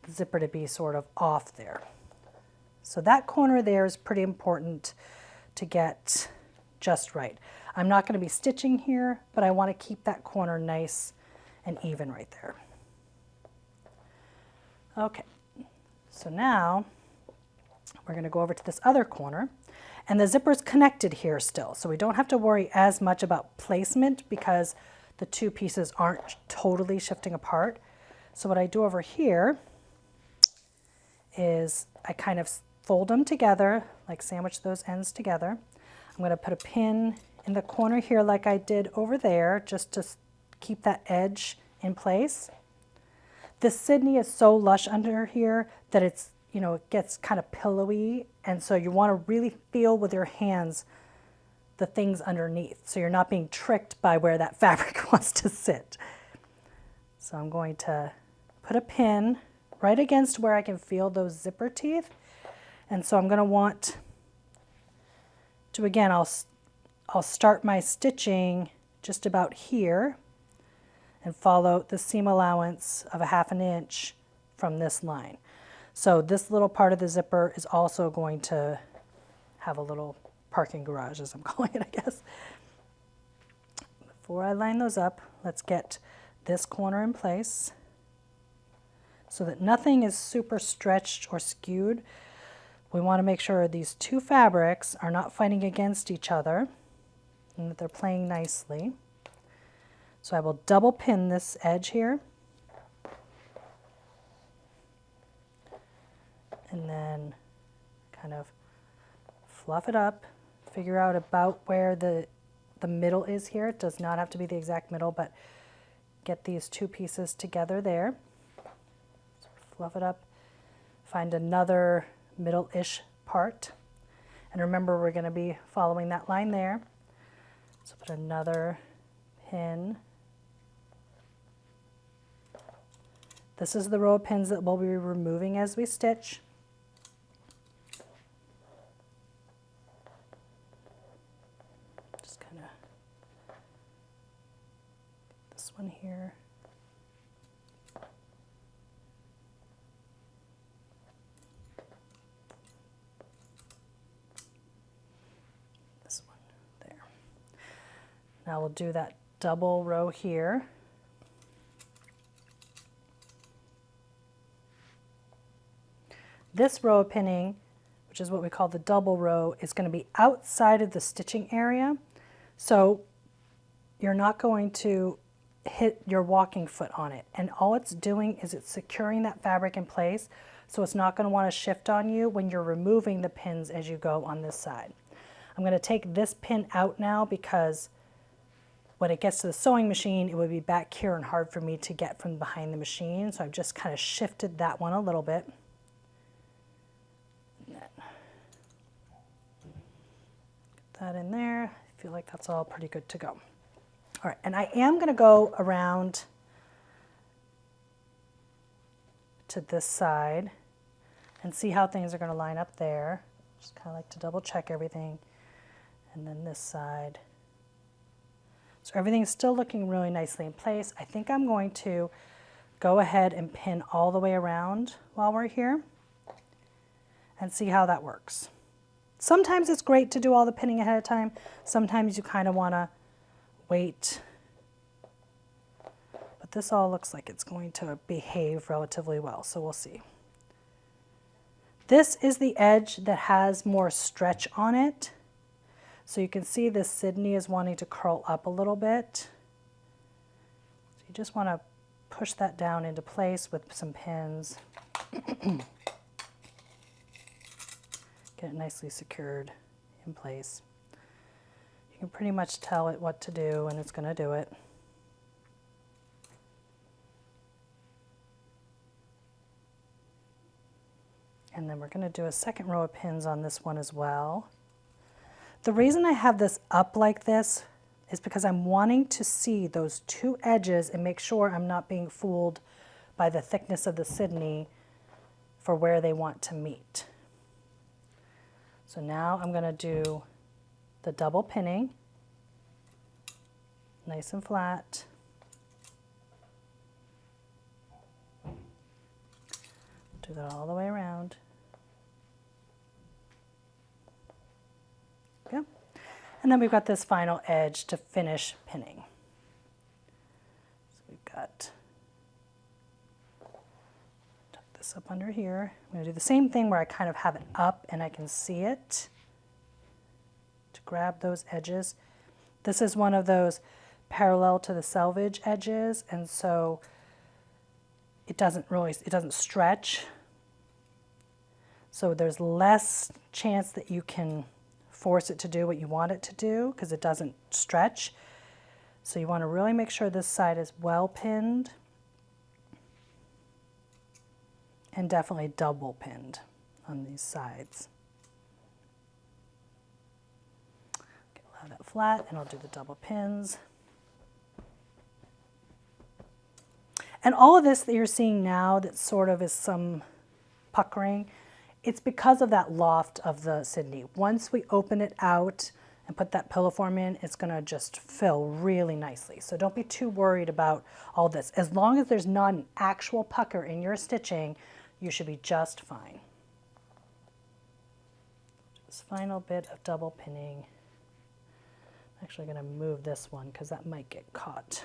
the zipper to be sort of off there. So that corner there is pretty important to get just right. I'm not going to be stitching here, but I want to keep that corner nice and even right there. Okay, so now we're going to go over to this other corner, and the zipper is connected here still, so we don't have to worry as much about placement because the 2 pieces aren't totally shifting apart. So what I do over here is I kind of fold them together, like sandwich those ends together. I'm going to put a pin in the corner here like I did over there, just to keep that edge in place. This Sydney is so lush under here that it's, you know, it gets kind of pillowy. And so you want to really feel with your hands the things underneath. So you're not being tricked by where that fabric wants to sit. So I'm going to put a pin right against where I can feel those zipper teeth. And so I'm going to want to, again, I'll start my stitching just about here and follow the seam allowance of 1/2 inch from this line. So this little part of the zipper is also going to have a little parking garage, as I'm calling it, I guess. Before I line those up, let's get this corner in place so that nothing is super stretched or skewed. We want to make sure these two fabrics are not fighting against each other and that they're playing nicely. So I will double pin this edge here. And then kind of fluff it up, figure out about where the middle is here. It does not have to be the exact middle, but get these two pieces together there. So fluff it up, find another middle-ish part. And remember, we're going to be following that line there. So put another pin. This is the row of pins that we'll be removing as we stitch. Just kind of this one here. This one there. Now we'll do that double row here. This row of pinning, which is what we call the double row, is going to be outside of the stitching area. So you're not going to hit your walking foot on it. And all it's doing is it's securing that fabric in place. So it's not going to want to shift on you when you're removing the pins as you go on this side. I'm going to take this pin out now because when it gets to the sewing machine, it would be back here and hard for me to get from behind the machine. So I've just kind of shifted that one a little bit. That in there. I feel like that's all pretty good to go. All right, and I am going to go around to this side and see how things are going to line up there. Just kind of like to double check everything. And then this side. So everything's still looking really nicely in place. I think I'm going to go ahead and pin all the way around while we're here and see how that works. Sometimes it's great to do all the pinning ahead of time. Sometimes you kind of want to wait. But this all looks like it's going to behave relatively well, so we'll see. This is the edge that has more stretch on it. So you can see this Sydney is wanting to curl up a little bit. So you just want to push that down into place with some pins. Get it nicely secured in place. You can pretty much tell it what to do and it's going to do it. And then we're going to do a second row of pins on this one as well. The reason I have this up like this is because I'm wanting to see those two edges and make sure I'm not being fooled by the thickness of the Sydney for where they want to meet. So now I'm going to do the double pinning, nice and flat. Do that all the way around. Okay. And then we've got this final edge to finish pinning. So we've got, tuck this up under here. I'm going to do the same thing where I kind of have it up and I can see it to grab those edges. This is one of those parallel to the selvage edges, and so it doesn't stretch. So there's less chance that you can force it to do what you want it to do because it doesn't stretch. So you want to really make sure this side is well pinned. and definitely double pinned on these sides. Okay, I'll have that flat and I'll do the double pins. And all of this that you're seeing now that sort of is some puckering, it's because of that loft of the Sydney. Once we open it out and put that pillow form in, it's gonna just fill really nicely. So don't be too worried about all this. As long as there's not an actual pucker in your stitching, you should be just fine. Just final bit of double pinning. I'm actually gonna move this one because that might get caught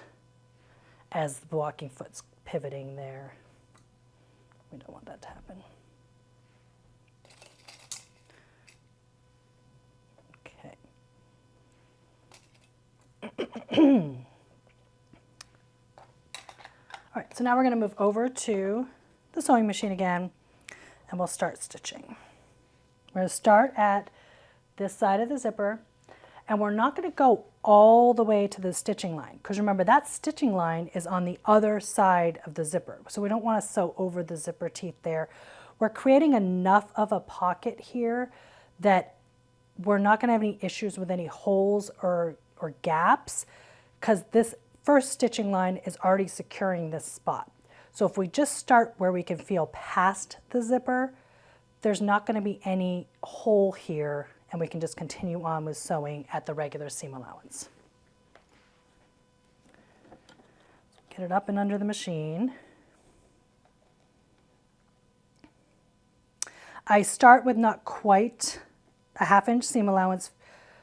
as the walking foot's pivoting there. We don't want that to happen. Okay. All right, so now we're going to move over to the sewing machine again, and we'll start stitching. We're going to start at this side of the zipper, and we're not going to go all the way to the stitching line, because remember that stitching line is on the other side of the zipper, so we don't want to sew over the zipper teeth there. We're creating enough of a pocket here that we're not going to have any issues with any holes or gaps, because this first stitching line is already securing this spot. So if we just start where we can feel past the zipper, there's not going to be any hole here, and we can just continue on with sewing at the regular seam allowance. Get it up and under the machine. I start with not quite a 1/2 inch seam allowance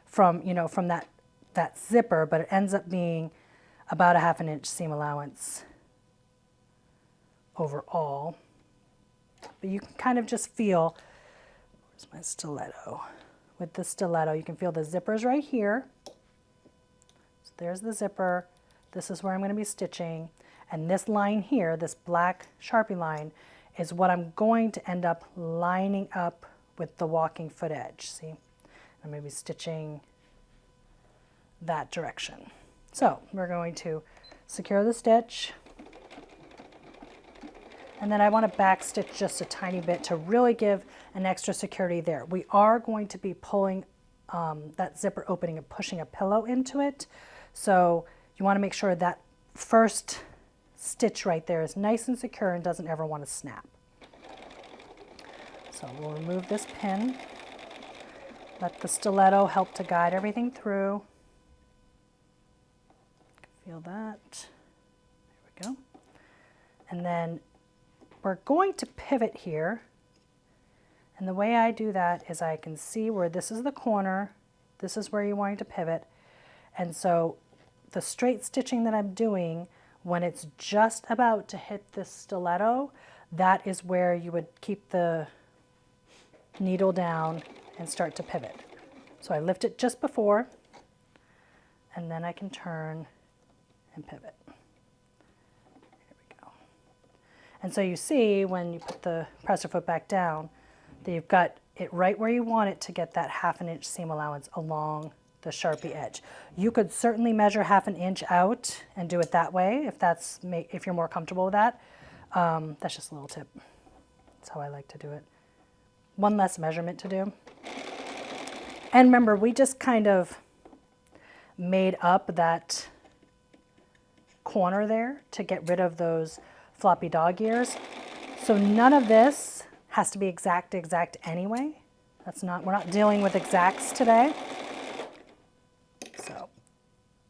from that zipper, but it ends up being about a 1/2 inch seam allowance overall. But you can kind of just feel, where's my stiletto? With the stiletto, you can feel the zippers right here. So there's the zipper. This is where I'm going to be stitching. And this line here, this black Sharpie line, is what I'm going to end up lining up with the walking foot edge. See? I'm going to be stitching that direction. So we're going to secure the stitch, and then I want to back stitch just a tiny bit to really give an extra security there. We are going to be pulling that zipper opening and pushing a pillow into it, so you want to make sure that first stitch right there is nice and secure and doesn't ever want to snap. So we'll remove this pin, let the stiletto help to guide everything through. Feel that. There we go. And then we're going to pivot here. And the way I do that is I can see where this is the corner, this is where you're wanting to pivot. And so the straight stitching that I'm doing, when it's just about to hit this stiletto, that is where you would keep the needle down and start to pivot. So I lift it just before, and then I can turn and pivot. There we go. And so you see when you put the presser foot back down that you've got it right where you want it to get that 1/2 inch seam allowance along the Sharpie edge. You could certainly measure 1/2 inch out and do it that way if you're more comfortable with that. That's just a little tip. That's how I like to do it. One less measurement to do. And remember, we just kind of made up that corner there to get rid of those floppy dog ears. So none of this has to be exact anyway. We're not dealing with exacts today. So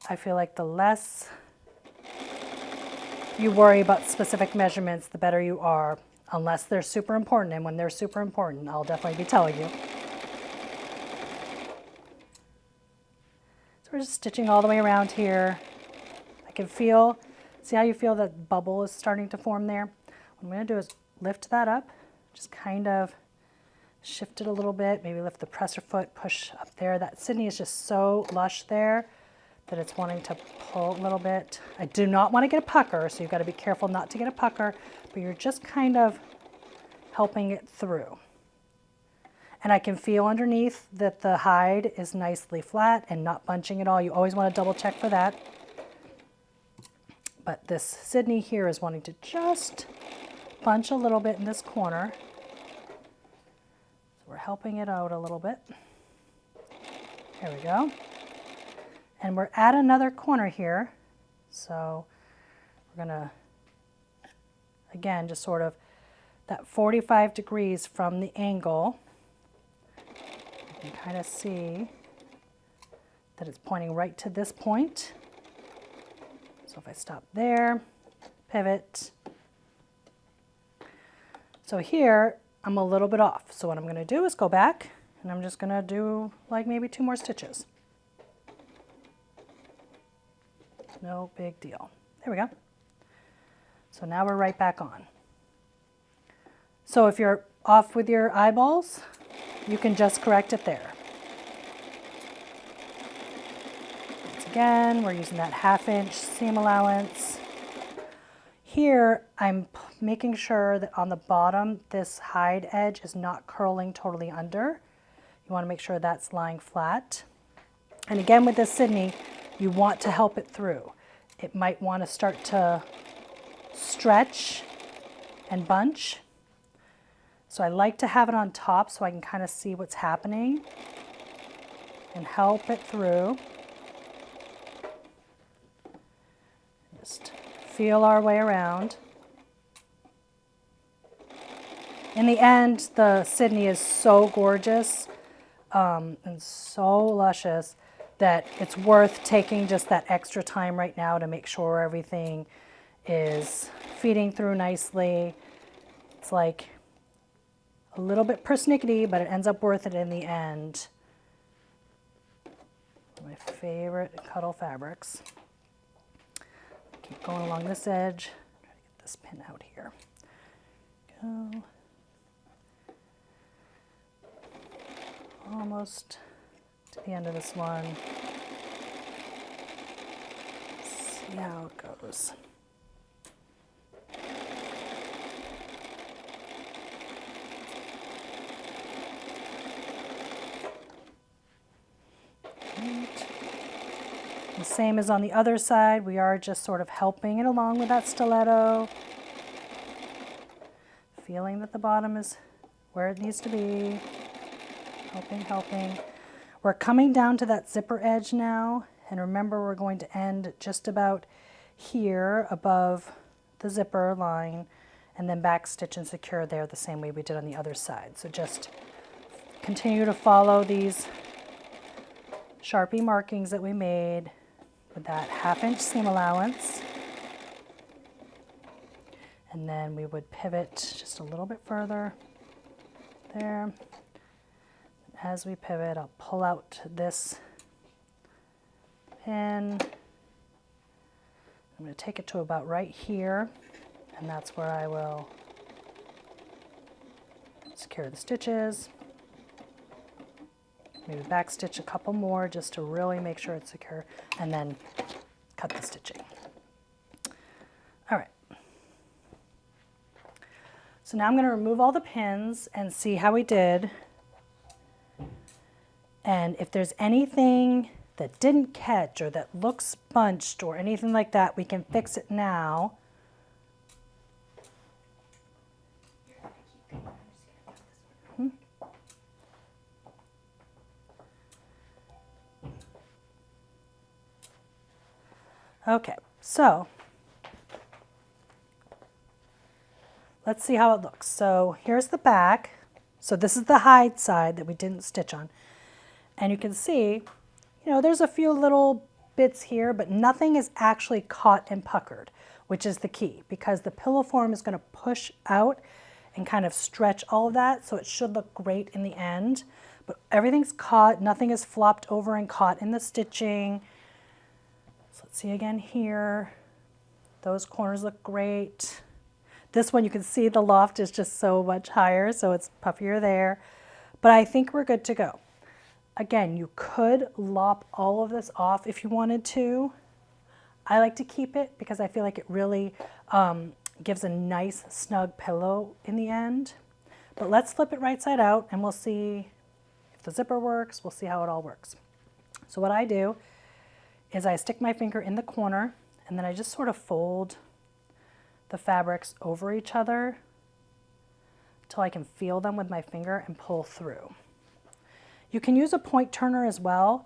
I feel like the less you worry about specific measurements, the better you are, unless they're super important. And when they're super important, I'll definitely be telling you. So we're just stitching all the way around here. I can feel, see how you feel that bubble is starting to form there? What I'm going to do is lift that up, just kind of shift it a little bit, maybe lift the presser foot, push up there. That Sydney is just so lush there that it's wanting to pull a little bit. I do not want to get a pucker, so you've got to be careful not to get a pucker, but you're just kind of helping it through. And I can feel underneath that the hide is nicely flat and not bunching at all. You always want to double check for that. But this Sydney here is wanting to just bunch a little bit in this corner. So we're helping it out a little bit. There we go. And we're at another corner here. So we're gonna, again, just sort of that 45 degrees from the angle. You can kind of see that it's pointing right to this point. So if I stop there, pivot. So here, I'm a little bit off. So what I'm gonna do is go back and I'm just gonna do like maybe 2 more stitches. No big deal. There we go. So now we're right back on. So if you're off with your eyeballs, you can just correct it there. Once again, we're using that 1/2 inch seam allowance. Here, I'm making sure that on the bottom, this hide edge is not curling totally under. You want to make sure that's lying flat. And again, with this Sydney, you want to help it through. It might want to start to stretch and bunch. So I like to have it on top so I can kind of see what's happening and help it through. Just feel our way around. In the end, the Sydney is so gorgeous and so luscious that it's worth taking just that extra time right now to make sure everything is feeding through nicely. It's like a little bit persnickety, but it ends up worth it in the end. My favorite Cuddle fabrics. Keep going along this edge. Try to get this pin out here. Go. Almost to the end of this one. See how it goes. The same as on the other side, we are just sort of helping it along with that stiletto. Feeling that the bottom is where it needs to be. Helping, helping. We're coming down to that zipper edge now, and remember we're going to end just about here above the zipper line, and then back stitch and secure there the same way we did on the other side. So just continue to follow these Sharpie markings that we made with that 1/2 inch seam allowance. And then we would pivot just a little bit further there. As we pivot, I'll pull out this pin. I'm going to take it to about right here, and that's where I will secure the stitches. Maybe back stitch a couple more just to really make sure it's secure, and then cut the stitching. All right. So now I'm going to remove all the pins and see how we did. And if there's anything that didn't catch or that looks bunched or anything like that, we can fix it now. Okay, so let's see how it looks. So here's the back. So this is the hide side that we didn't stitch on. And you can see, you know, there's a few little bits here, but nothing is actually caught and puckered, which is the key, because the pillow form is going to push out and kind of stretch all of that, so it should look great in the end. But everything's caught, nothing is flopped over and caught in the stitching. So let's see again here. Those corners look great. This one you can see the loft is just so much higher, so it's puffier there. But I think we're good to go. Again, you could lop all of this off if you wanted to. I like to keep it because I feel like it really gives a nice snug pillow in the end. But let's flip it right side out and we'll see if the zipper works. We'll see how it all works. So what I do is I stick my finger in the corner and then I just sort of fold the fabrics over each other till I can feel them with my finger and pull through. You can use a point turner as well,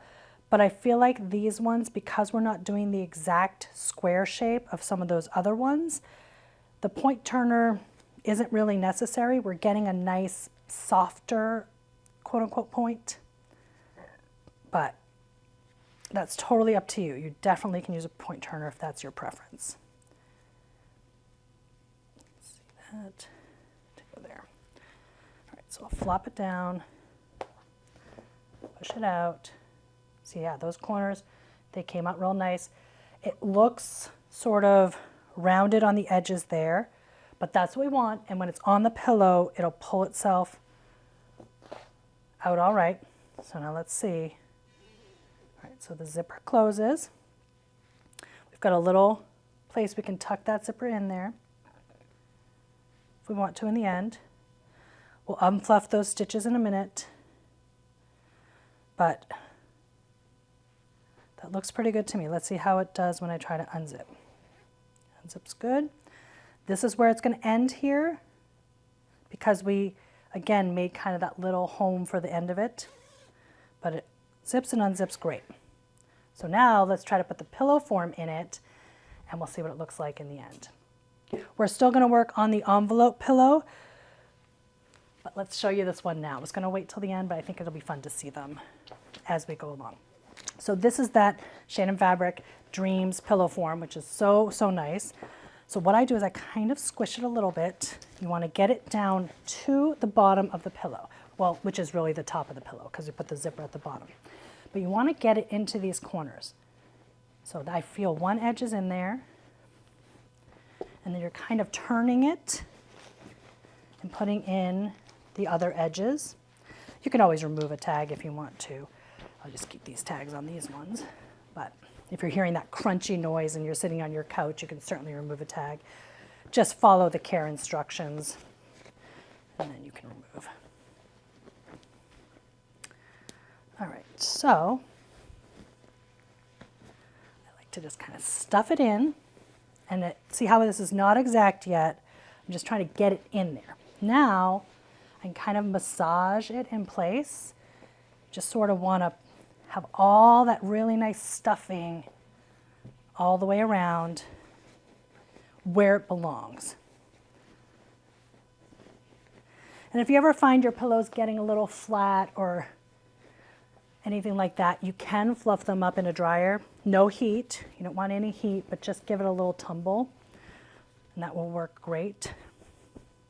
but I feel like these ones, because we're not doing the exact square shape of some of those other ones, the point turner isn't really necessary. We're getting a nice, softer, quote unquote, point, but that's totally up to you. You definitely can use a point turner if that's your preference. See that? Go there. All right, so I'll flop it down, push it out. See, yeah, those corners, they came out real nice. It looks sort of rounded on the edges there, but that's what we want. And when it's on the pillow, it'll pull itself out all right. So now let's see. All right, so the zipper closes. We've got a little place we can tuck that zipper in there if we want to in the end. We'll unfluff those stitches in a minute, but that looks pretty good to me. Let's see how it does when I try to unzip. Unzip's good. This is where it's going to end here because we, again, made kind of that little home for the end of it. But it zips and unzips great. So now let's try to put the pillow form in it and we'll see what it looks like in the end. We're still going to work on the envelope pillow, but let's show you this one now. I was going to wait till the end, but I think it'll be fun to see them as we go along. So this is that Shannon Fabric Dreams pillow form, which is so, so nice. So what I do is I kind of squish it a little bit. You want to get it down to the bottom of the pillow. Well, which is really the top of the pillow because we put the zipper at the bottom. But you want to get it into these corners. So I feel one edge is in there. And then you're kind of turning it and putting in the other edges. You can always remove a tag if you want to. I'll just keep these tags on these ones. But if you're hearing that crunchy noise and you're sitting on your couch, you can certainly remove a tag. Just follow the care instructions and then you can remove. All right, so I like to just kind of stuff it in and see how this is not exact yet. I'm just trying to get it in there. Now I can kind of massage it in place. Just sort of want to have all that really nice stuffing all the way around where it belongs. And if you ever find your pillows getting a little flat or anything like that, you can fluff them up in a dryer. No heat, you don't want any heat, but just give it a little tumble and that will work great.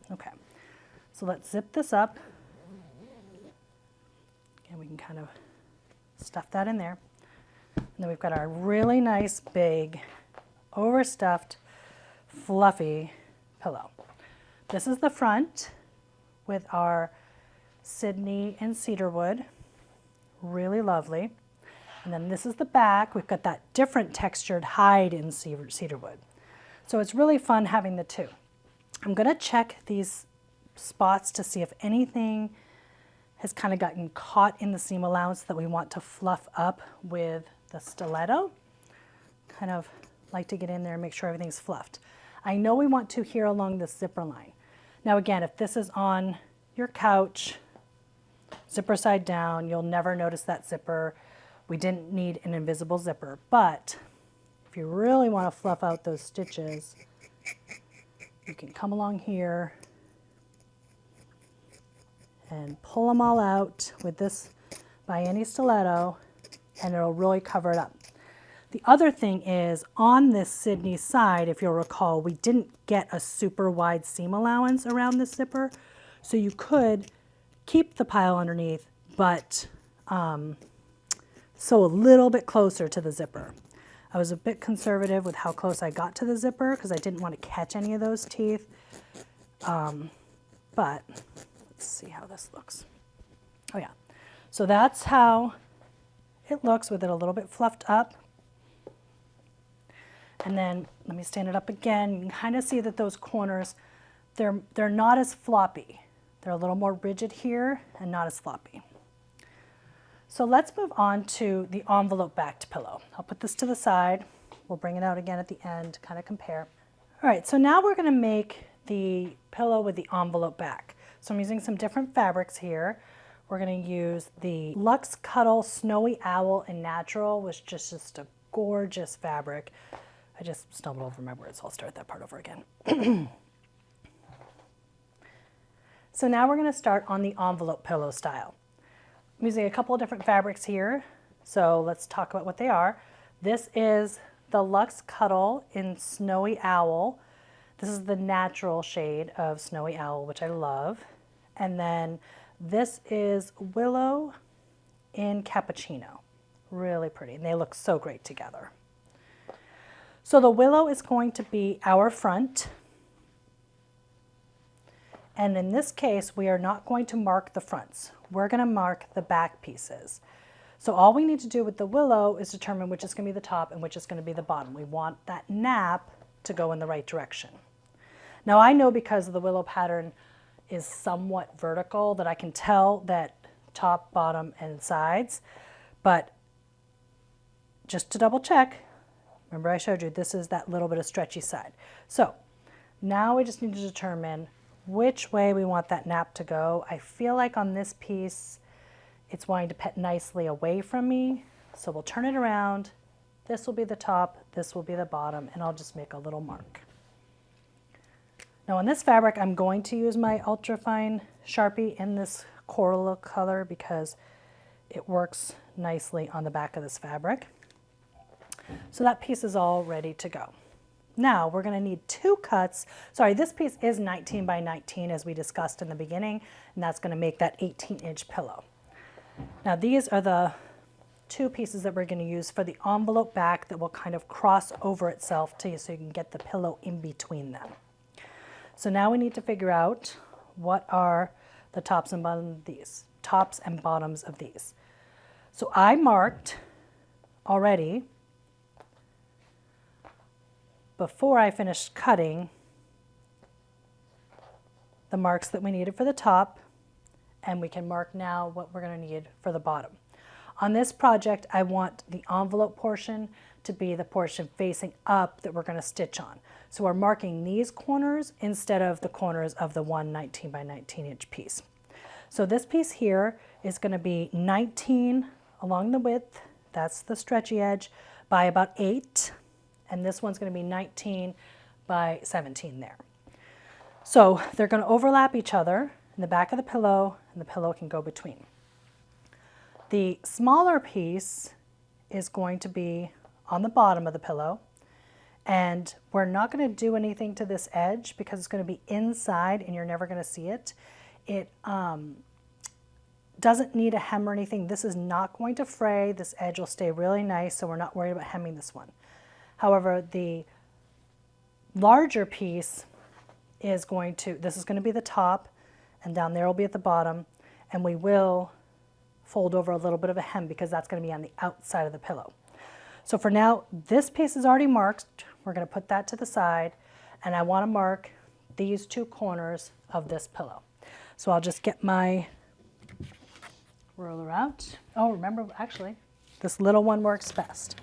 Okay, so let's zip this up. And we can kind of stuff that in there. And then we've got our really nice, big, overstuffed, fluffy pillow. This is the front with our Sydney and cedarwood. Really lovely. And then this is the back. We've got that different textured hide in cedarwood. So it's really fun having the two. I'm going to check these spots to see if anything has kind of gotten caught in the seam allowance that we want to fluff up with the stiletto. Kind of like to get in there and make sure everything's fluffed. I know we want to here along the zipper line. Now again, if this is on your couch, zipper side down, you'll never notice that zipper. We didn't need an invisible zipper, but if you really want to fluff out those stitches, you can come along here and pull them all out with this by any stiletto and it'll really cover it up. The other thing is on this Sydney side, if you'll recall, we didn't get a super wide seam allowance around this zipper. So you could keep the pile underneath, but sew a little bit closer to the zipper. I was a bit conservative with how close I got to the zipper because I didn't want to catch any of those teeth. But let's see how this looks. Oh yeah, so that's how it looks with it a little bit fluffed up. And then let me stand it up again. You can kind of see that those corners, they're not as floppy. They're a little more rigid here and not as floppy. So let's move on to the envelope backed pillow. I'll put this to the side. We'll bring it out again at the end to kind of compare. All right, so now we're going to make the pillow with the envelope back. So I'm using some different fabrics here. We're going to use the Luxe Cuddle Snowy Owl in Natural, which is just a gorgeous fabric. I just stumbled over my words, so I'll start that part over again. So now we're going to start on the envelope pillow style. I'm using a couple of different fabrics here, so let's talk about what they are. This is the Luxe Cuddle in Snowy Owl. This is the natural shade of Snowy Owl, which I love. And then this is Willow in Cappuccino. Really pretty, and they look so great together. So the willow is going to be our front. And in this case, we are not going to mark the fronts. We're going to mark the back pieces. So all we need to do with the willow is determine which is going to be the top and which is going to be the bottom. We want that nap to go in the right direction. Now I know because the willow pattern is somewhat vertical that I can tell that top, bottom, and sides, but just to double check, remember I showed you this is that little bit of stretchy side. So now we just need to determine which way we want that nap to go. I feel like on this piece, it's wanting to pet nicely away from me. So we'll turn it around. This will be the top, this will be the bottom, and I'll just make a little mark. Now on this fabric, I'm going to use my ultrafine Sharpie in this coral color because it works nicely on the back of this fabric. So that piece is all ready to go. Now we're going to need two cuts. Sorry, this piece is 19 by 19 as we discussed in the beginning, and that's going to make that 18-inch pillow. Now these are the two pieces that we're going to use for the envelope back that will kind of cross over itself to you so you can get the pillow in between them. So now we need to figure out what are the tops and bottoms of these. So I marked already before I finished cutting the marks that we needed for the top, and we can mark now what we're going to need for the bottom. On this project, I want the envelope portion to be the portion facing up that we're going to stitch on. So we're marking these corners instead of the corners of the 19 by 19 inch piece. So this piece here is going to be 19 along the width, that's the stretchy edge, by about 8. And this one's going to be 19 by 17 there. So they're going to overlap each other in the back of the pillow, and the pillow can go between. The smaller piece is going to be on the bottom of the pillow, and we're not going to do anything to this edge because it's going to be inside and you're never going to see it. It doesn't need a hem or anything. This is not going to fray. This edge will stay really nice, so we're not worried about hemming this one. However, the larger piece is this is going to be the top, and down there will be at the bottom, and we will fold over a little bit of a hem because that's going to be on the outside of the pillow. So for now, this piece is already marked. We're going to put that to the side, and I want to mark these two corners of this pillow. So I'll just get my ruler out. Oh, remember, actually, this little one works best.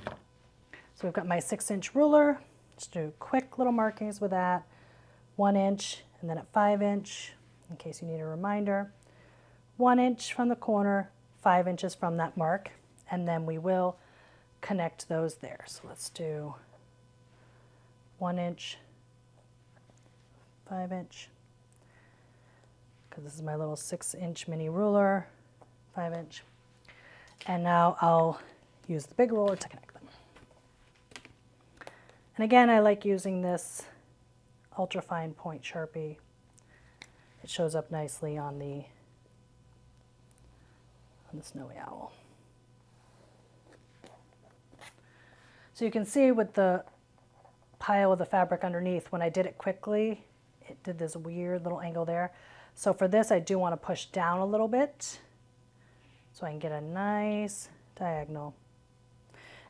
So we've got my 6-inch ruler. Just do quick little markings with that. 1 inch, and then at 5 inch, in case you need a reminder. 1 inch from the corner, 5 inches from that mark, and then we will connect those there. So let's do 1 inch, 5 inch, because this is my little 6-inch mini ruler, 5 inch. And now I'll use the big ruler to connect them. And again, I like using this ultrafine point Sharpie. It shows up nicely on the Snowy Owl. So you can see with the pile of the fabric underneath, when I did it quickly, it did this weird little angle there. So for this, I do want to push down a little bit so I can get a nice diagonal.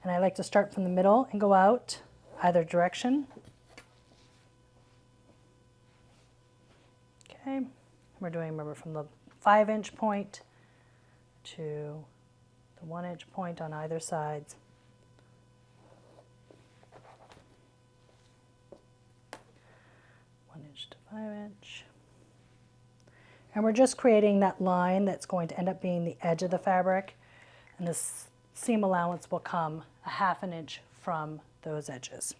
And I like to start from the middle and go out either direction. Okay, we're doing, remember, from the 5-inch point to the 1-inch point on either side. One inch to 5 inch. And we're just creating that line that's going to end up being the edge of the fabric. And this seam allowance will come a 1/2 inch from those edges.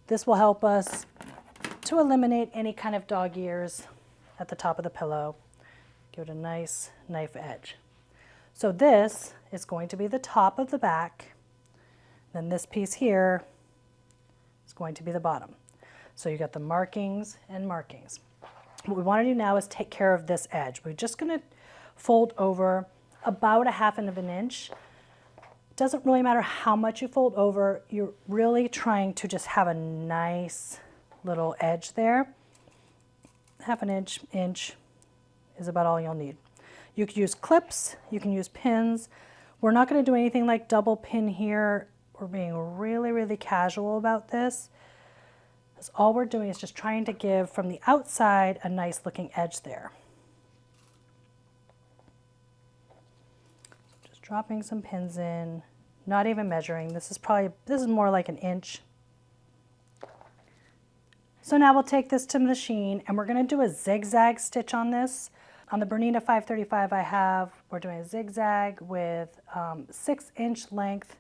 This will help us to eliminate any kind of dog ears at the top of the pillow. Give it a nice knife edge. So this is going to be the top of the back. Then this piece here is going to be the bottom. So you got the markings and markings. What we want to do now is take care of this edge. We're just going to fold over about a 1/2 of an inch. It doesn't really matter how much you fold over. You're really trying to just have a nice little edge there. 1/2 inch is about all you'll need. You can use clips, you can use pins. We're not going to do anything like double pin here. We're being really, really casual about this. Because all we're doing is just trying to give from the outside a nice looking edge there. Just dropping some pins in, not even measuring. This is more like an inch. So now we'll take this to the machine and we're going to do a zigzag stitch on this. On the Bernina 535 we're doing a zigzag with 6-inch length,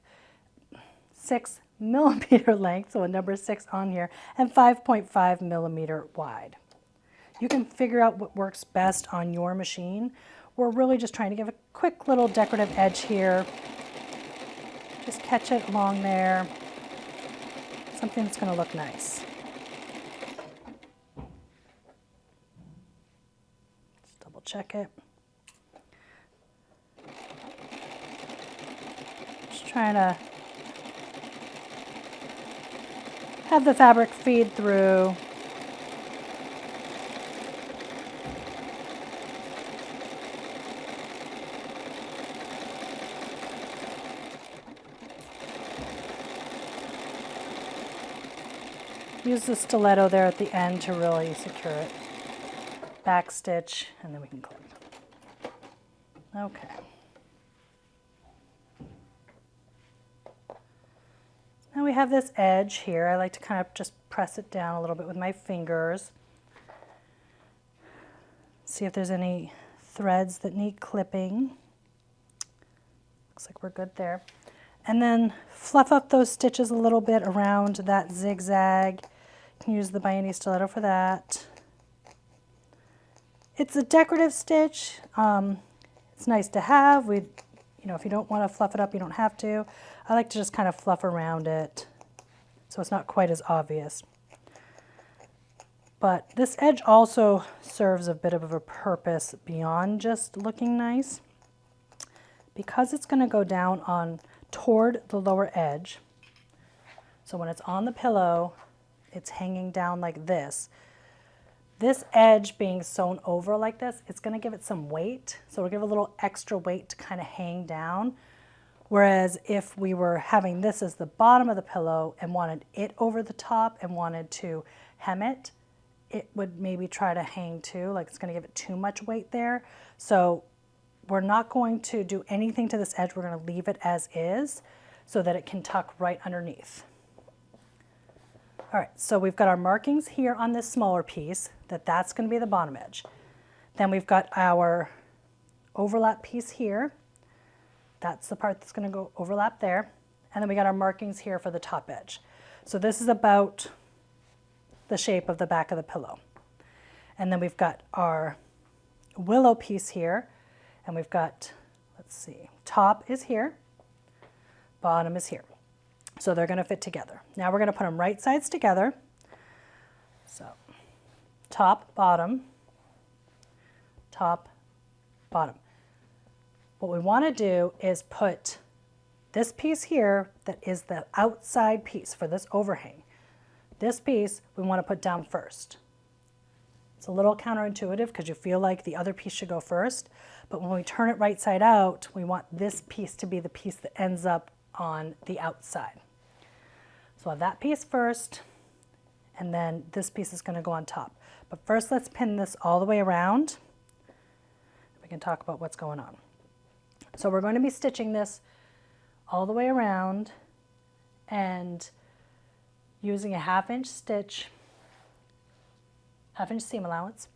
6 millimeter length, so a number 6 on here, and 5.5 millimeter wide. You can figure out what works best on your machine. We're really just trying to give a quick little decorative edge here. Just catch it along there. Something that's going to look nice. Just double check it. Just trying to have the fabric feed through. Use the stiletto there at the end to really secure it. Back stitch, and then we can clip. Okay. Now we have this edge here. I like to kind of just press it down a little bit with my fingers. See if there's any threads that need clipping. Looks like we're good there. And then fluff up those stitches a little bit around that zigzag. You can use the Bimini stiletto for that. It's a decorative stitch. It's nice to have. If you don't want to fluff it up, you don't have to. I like to just kind of fluff around it so it's not quite as obvious. But this edge also serves a bit of a purpose beyond just looking nice. Because it's going to go down toward the lower edge, so when it's on the pillow, it's hanging down like this. This edge being sewn over like this, it's going to give it some weight. So it'll give a little extra weight to kind of hang down. Whereas if we were having this as the bottom of the pillow and wanted it over the top and wanted to hem it, it would maybe try to hang too, like it's going to give it too much weight there. So we're not going to do anything to this edge. We're going to leave it as is so that it can tuck right underneath. All right, so we've got our markings here on this smaller piece, that's going to be the bottom edge. Then we've got our overlap piece here. That's the part that's going to go overlap there. And then we got our markings here for the top edge. So this is about the shape of the back of the pillow. And then we've got our willow piece here. And we've got, let's see, top is here, bottom is here. So they're going to fit together. Now we're going to put them right sides together. So top, bottom, top, bottom. What we want to do is put this piece here that is the outside piece for this overhang. This piece we want to put down first. It's a little counterintuitive because you feel like the other piece should go first, but when we turn it right side out, we want this piece to be the piece that ends up on the outside. So we'll have that piece first, and then this piece is going to go on top. But first let's pin this all the way around. We can talk about what's going on. So we're going to be stitching this all the way around and using a 1/2 inch stitch, 1/2 inch seam allowance.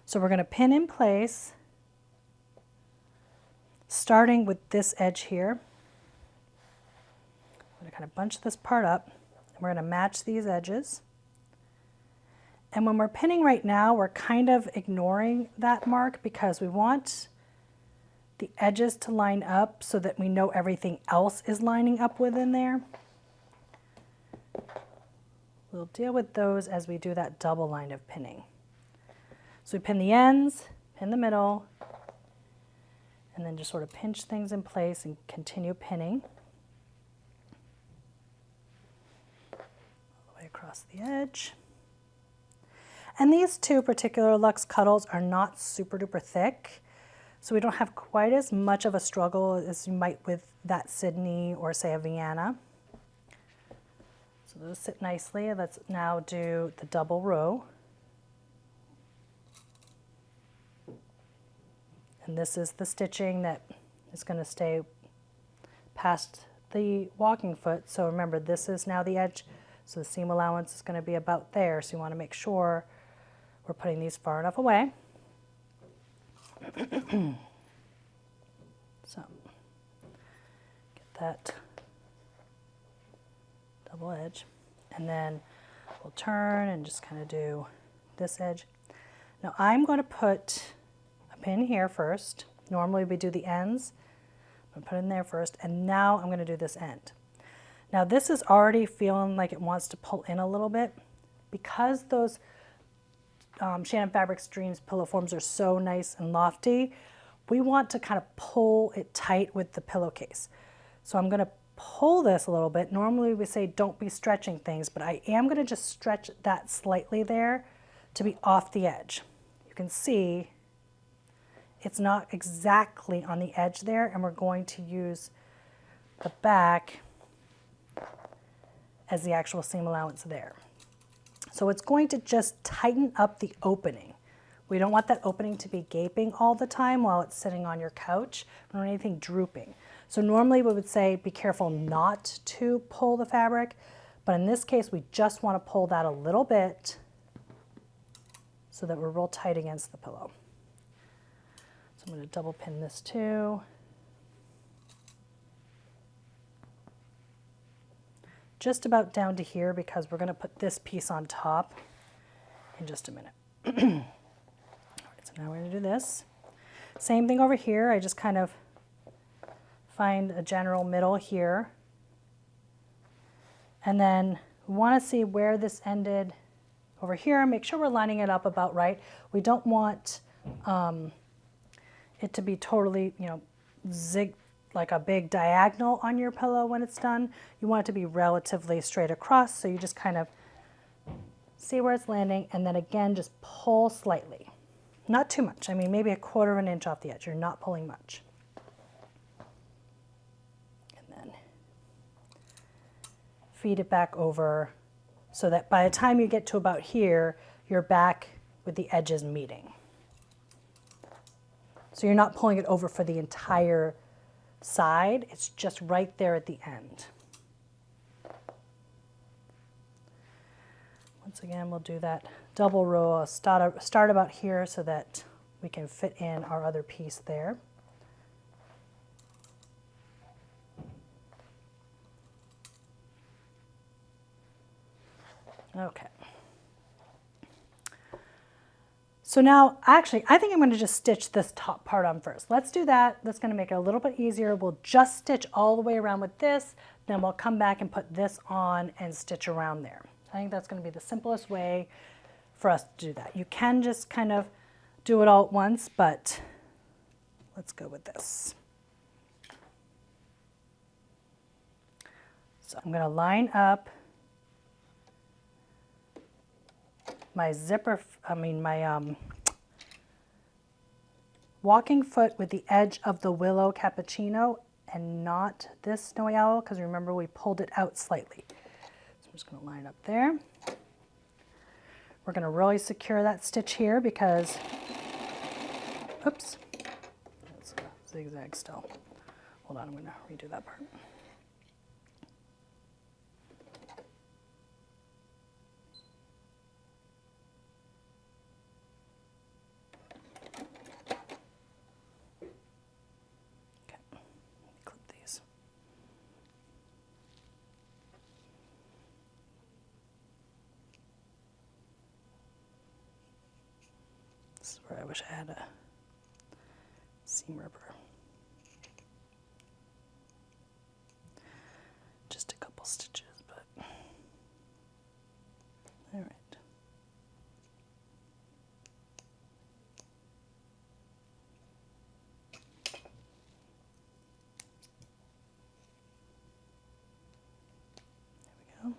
So we're going to pin in place, starting with this edge here. I'm going to kind of bunch this part up, and we're going to match these edges. And when we're pinning right now, we're kind of ignoring that mark because we want the edges to line up so that we know everything else is lining up within there. We'll deal with those as we do that double line of pinning. So we pin the ends, pin the middle, and then just sort of pinch things in place and continue pinning all the way across the edge. And these two particular Luxe Cuddles are not super duper thick, so we don't have quite as much of a struggle as you might with that Sydney or say a Vienna. So those sit nicely. Let's now do the double row. And this is the stitching that is going to stay past the walking foot. So remember, this is now the edge, so the seam allowance is going to be about there. So you want to make sure we're putting these far enough away. So get that double edge, and then we'll turn and just kind of do this edge. Now I'm going to put a pin here first. Normally we do the ends. I'm going to put it in there first, and now I'm going to do this end. Now this is already feeling like it wants to pull in a little bit. Because those Shannon Fabrics Dreams pillow forms are so nice and lofty, we want to kind of pull it tight with the pillowcase. So I'm going to pull this a little bit. Normally we say don't be stretching things, but I am going to just stretch that slightly there to be off the edge. You can see it's not exactly on the edge there, and we're going to use the back as the actual seam allowance there. So it's going to just tighten up the opening. We don't want that opening to be gaping all the time while it's sitting on your couch. We don't want anything drooping. So normally we would say be careful not to pull the fabric, but in this case we just want to pull that a little bit so that we're real tight against the pillow. So I'm going to double pin this too. Just about down to here because we're going to put this piece on top in just a minute. All right, so now we're going to do this. Same thing over here. I just kind of find a general middle here. And then we want to see where this ended over here. Make sure we're lining it up about right. We don't want it to be totally, like a big diagonal on your pillow when it's done. You want it to be relatively straight across, so you just kind of see where it's landing, and then again just pull slightly. Not too much. I mean, maybe 1/4 of an inch off the edge. You're not pulling much. And then feed it back over so that by the time you get to about here, you're back with the edges meeting. So you're not pulling it over for the entire side, it's just right there at the end. Once again, we'll do that double row. I'll start about here so that we can fit in our other piece there. Okay. So now, actually, I think I'm going to just stitch this top part on first. Let's do that. That's going to make it a little bit easier. We'll just stitch all the way around with this, then we'll come back and put this on and stitch around there. I think that's going to be the simplest way for us to do that. You can just kind of do it all at once, but let's go with this. So I'm going to line up my walking foot with the edge of the willow cappuccino and not this snowy owl, because remember we pulled it out slightly. So I'm just going to line up there. We're going to really secure that stitch here because, oops, that's a zigzag still. Hold on, I'm going to redo that part. This is where I wish I had a seam ripper. Just a couple stitches, but all right. There we go.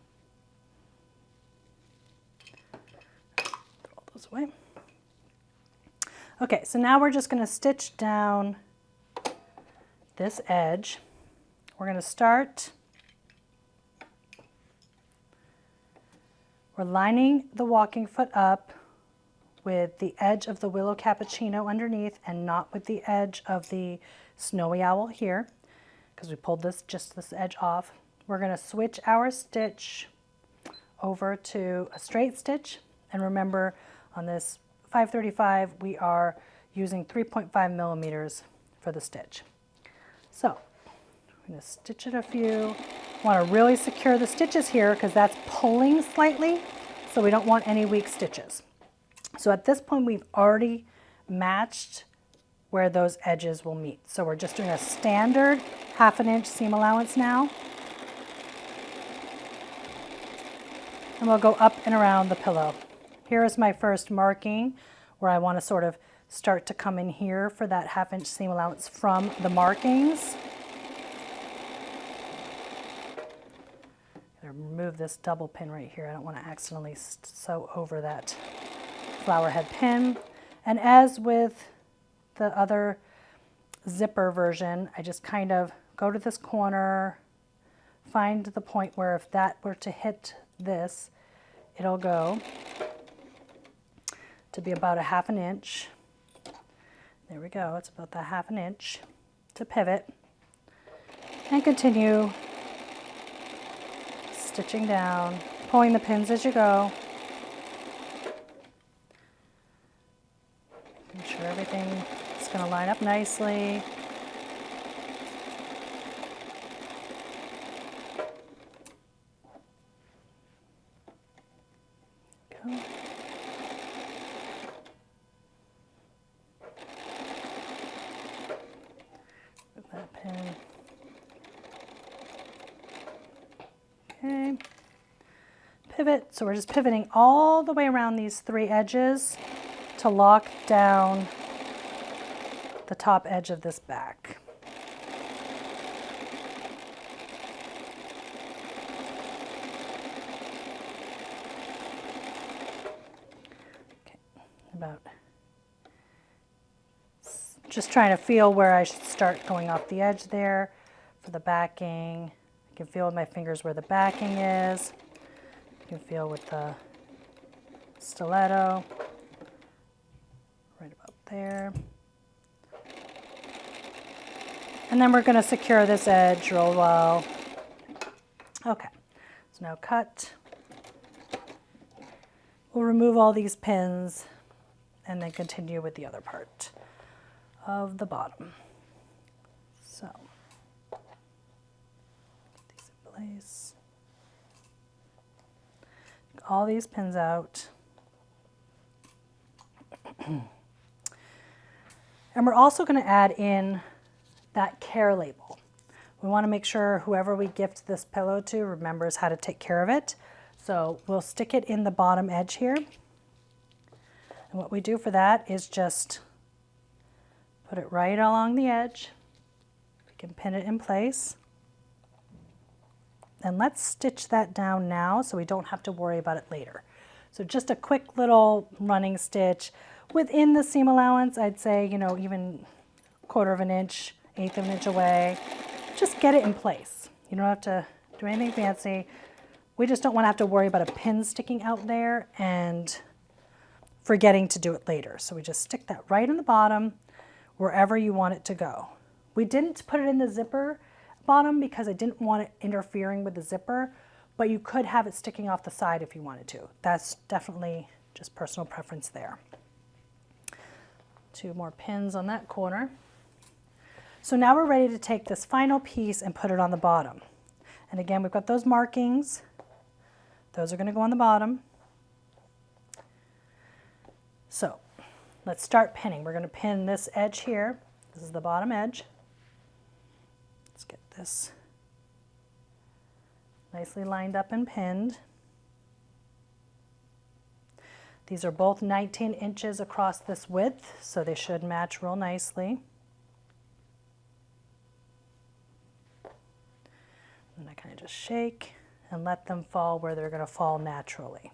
Throw all those away. Okay, so now we're just going to stitch down this edge. We're going to start. We're lining the walking foot up with the edge of the willow cappuccino underneath and not with the edge of the snowy owl here, because we pulled just this edge off. We're going to switch our stitch over to a straight stitch, and remember on this 535 we are using 3.5 millimeters for the stitch. So I'm going to stitch it a few. Want to really secure the stitches here because that's pulling slightly, so we don't want any weak stitches. So at this point we've already matched where those edges will meet. So we're just doing a standard 1/2 inch seam allowance now. And we'll go up and around the pillow. Here is my first marking where I want to sort of start to come in here for that 1/2 inch seam allowance from the markings. Remove this double pin right here. I don't want to accidentally sew over that flower head pin. And as with the other zipper version, I just kind of go to this corner, find the point where if that were to hit this, it'll go to be about a 1/2 inch. There we go, it's about that 1/2 inch to pivot, and continue stitching down, pulling the pins as you go. Make sure everything is going to line up nicely. Go. Put that pin. Okay, pivot. So we're just pivoting all the way around these 3 edges to lock down the top edge of this back. Okay, about just trying to feel where I should start going off the edge there for the backing. I can feel with my fingers where the backing is. You can feel with the stiletto, right about there. And then we're going to secure this edge real well. Okay, so now cut. We'll remove all these pins and then continue with the other part of the bottom. So, get these in place. Take all these pins out. And we're also going to add in that care label. We want to make sure whoever we gift this pillow to remembers how to take care of it. So we'll stick it in the bottom edge here. And what we do for that is just put it right along the edge. We can pin it in place. And let's stitch that down now so we don't have to worry about it later. So just a quick little running stitch within the seam allowance. I'd say, you know, even 1/4 of an inch, 1/8 of an inch away. Just get it in place. You don't have to do anything fancy. We just don't want to have to worry about a pin sticking out there and forgetting to do it later. So we just stick that right in the bottom wherever you want it to go. We didn't put it in the zipper bottom because I didn't want it interfering with the zipper, but you could have it sticking off the side if you wanted to. That's definitely just personal preference there. 2 more pins on that corner. So now we're ready to take this final piece and put it on the bottom. And again, we've got those markings. Those are going to go on the bottom. So let's start pinning. We're going to pin this edge here. This is the bottom edge. Let's get this nicely lined up and pinned. These are both 19 inches across this width, so they should match real nicely. And I kind of just shake and let them fall where they're going to fall naturally.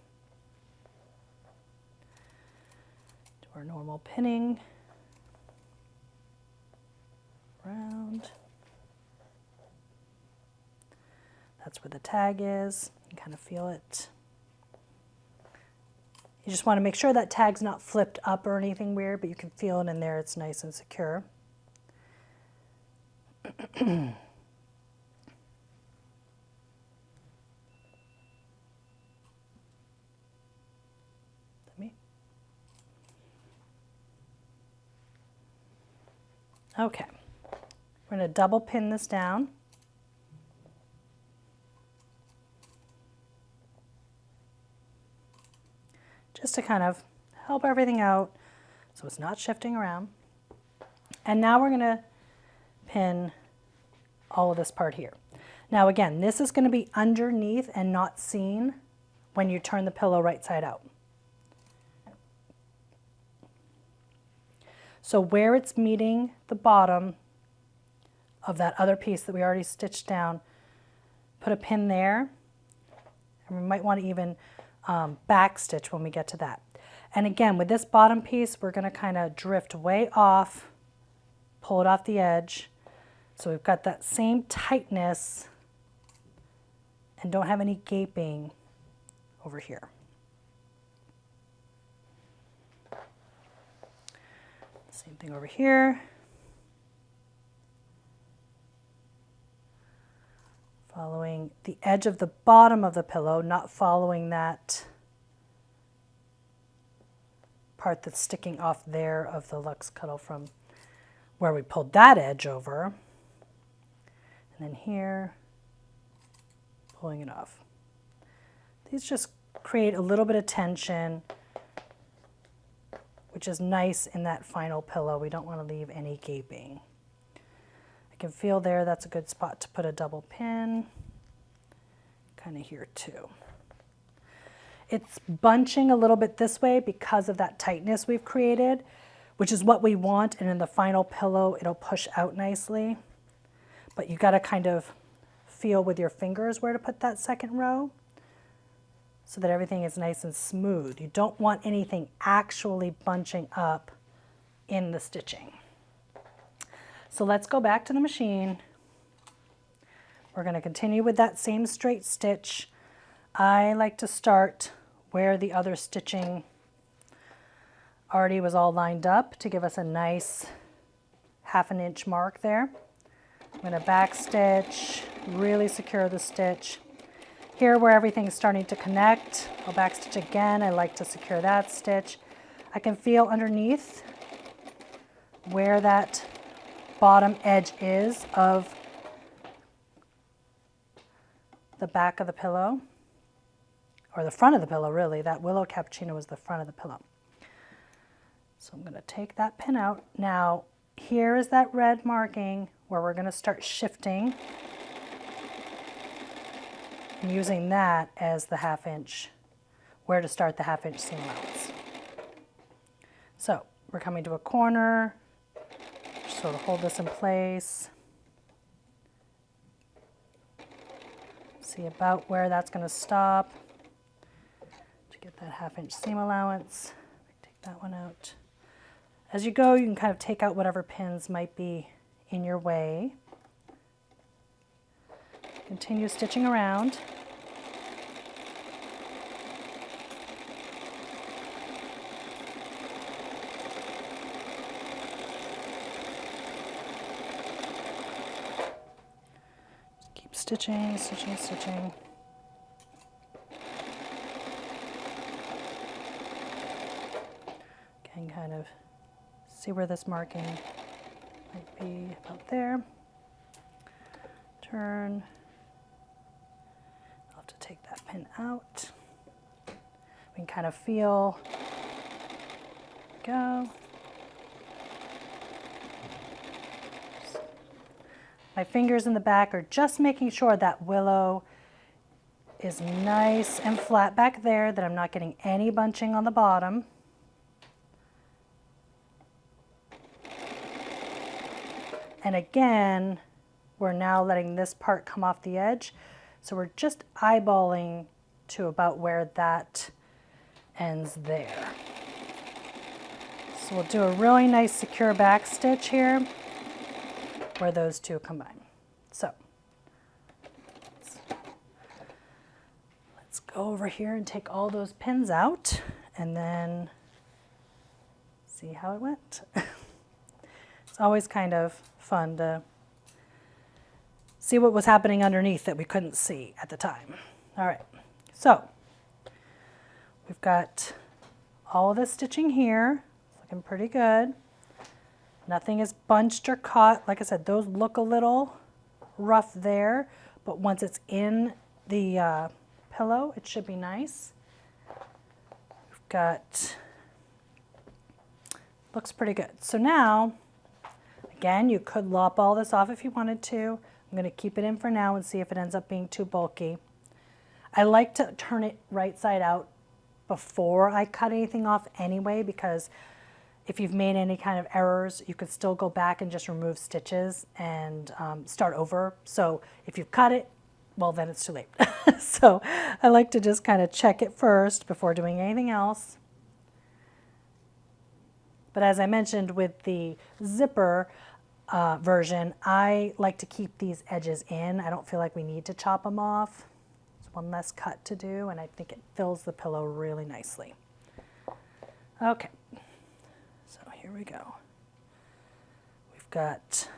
Do our normal pinning around. That's where the tag is. You kind of feel it. You just want to make sure that tag's not flipped up or anything weird, but you can feel it in there. It's nice and secure. Okay, we're going to double pin this down. Just to kind of help everything out so it's not shifting around. And now we're going to pin all of this part here. Now again, this is going to be underneath and not seen when you turn the pillow right side out. So where it's meeting the bottom of that other piece that we already stitched down, put a pin there, and we might want to even back stitch when we get to that. And again, with this bottom piece, we're going to kind of drift way off, pull it off the edge, so we've got that same tightness and don't have any gaping over here. Same thing over here. Following the edge of the bottom of the pillow, not following that part that's sticking off there of the Luxe Cuddle from where we pulled that edge over. And then here, pulling it off. These just create a little bit of tension, which is nice in that final pillow. We don't want to leave any gaping. I can feel there, that's a good spot to put a double pin. Kind of here too. It's bunching a little bit this way because of that tightness we've created, which is what we want, and in the final pillow it'll push out nicely. But you got to kind of feel with your fingers where to put that second row so that everything is nice and smooth. You don't want anything actually bunching up in the stitching. So let's go back to the machine. We're going to continue with that same straight stitch. I like to start where the other stitching already was all lined up to give us a nice 1/2 inch mark there. I'm going to back stitch, really secure the stitch. Here where everything's starting to connect, I'll back stitch again. I like to secure that stitch. I can feel underneath where that bottom edge is of the back of the pillow, or the front of the pillow really. That willow cappuccino was the front of the pillow. So I'm going to take that pin out. Now here is that red marking where we're going to start shifting. I'm using that as the 1/2 inch, where to start the 1/2 inch seam allowance. So we're coming to a corner, sort of hold this in place. See about where that's going to stop to get that 1/2 inch seam allowance. Take that one out. As you go, you can kind of take out whatever pins might be in your way. Continue stitching around. Just keep stitching, stitching, stitching. Again, kind of see where this marking might be about there. Turn. I'll have to take that pin out. We can kind of feel, go, My fingers in the back are just making sure that willow is nice and flat back there, that I'm not getting any bunching on the bottom. And again, we're now letting this part come off the edge. So we're just eyeballing to about where that ends there. So we'll do a really nice secure back stitch here where those two combine. So let's go over here and take all those pins out and then see how it went. It's always kind of fun to see what was happening underneath that we couldn't see at the time. All right, so we've got all of this stitching here. It's looking pretty good. Nothing is bunched or caught. Like I said, those look a little rough there, but once it's in the pillow, it should be nice. We've got, looks pretty good. So now, again, you could lop all this off if you wanted to. I'm going to keep it in for now and see if it ends up being too bulky. I like to turn it right side out before I cut anything off anyway, because if you've made any kind of errors, you could still go back and just remove stitches and start over. So if you cut it, well, then it's too late. So I like to just kind of check it first before doing anything else. But as I mentioned with the zipper version, I like to keep these edges in. I don't feel like we need to chop them off. It's one less cut to do, and I think it fills the pillow really nicely. Okay, so here we go. We've got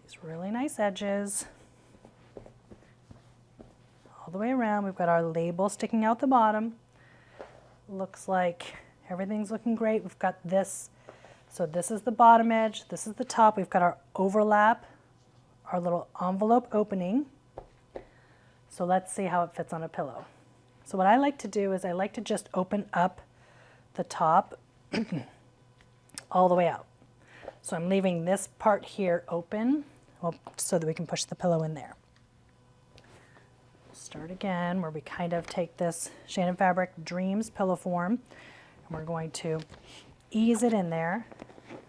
these really nice edges all the way around. We've got our label sticking out the bottom. Looks like everything's looking great. We've got this, so this is the bottom edge, this is the top. We've got our overlap, our little envelope opening. So let's see how it fits on a pillow. So what I like to do is I like to just open up the top all the way out. So I'm leaving this part here open, well, so that we can push the pillow in there. Start again where we kind of take this Shannon Fabric Dreams pillow form. We're going to ease it in there.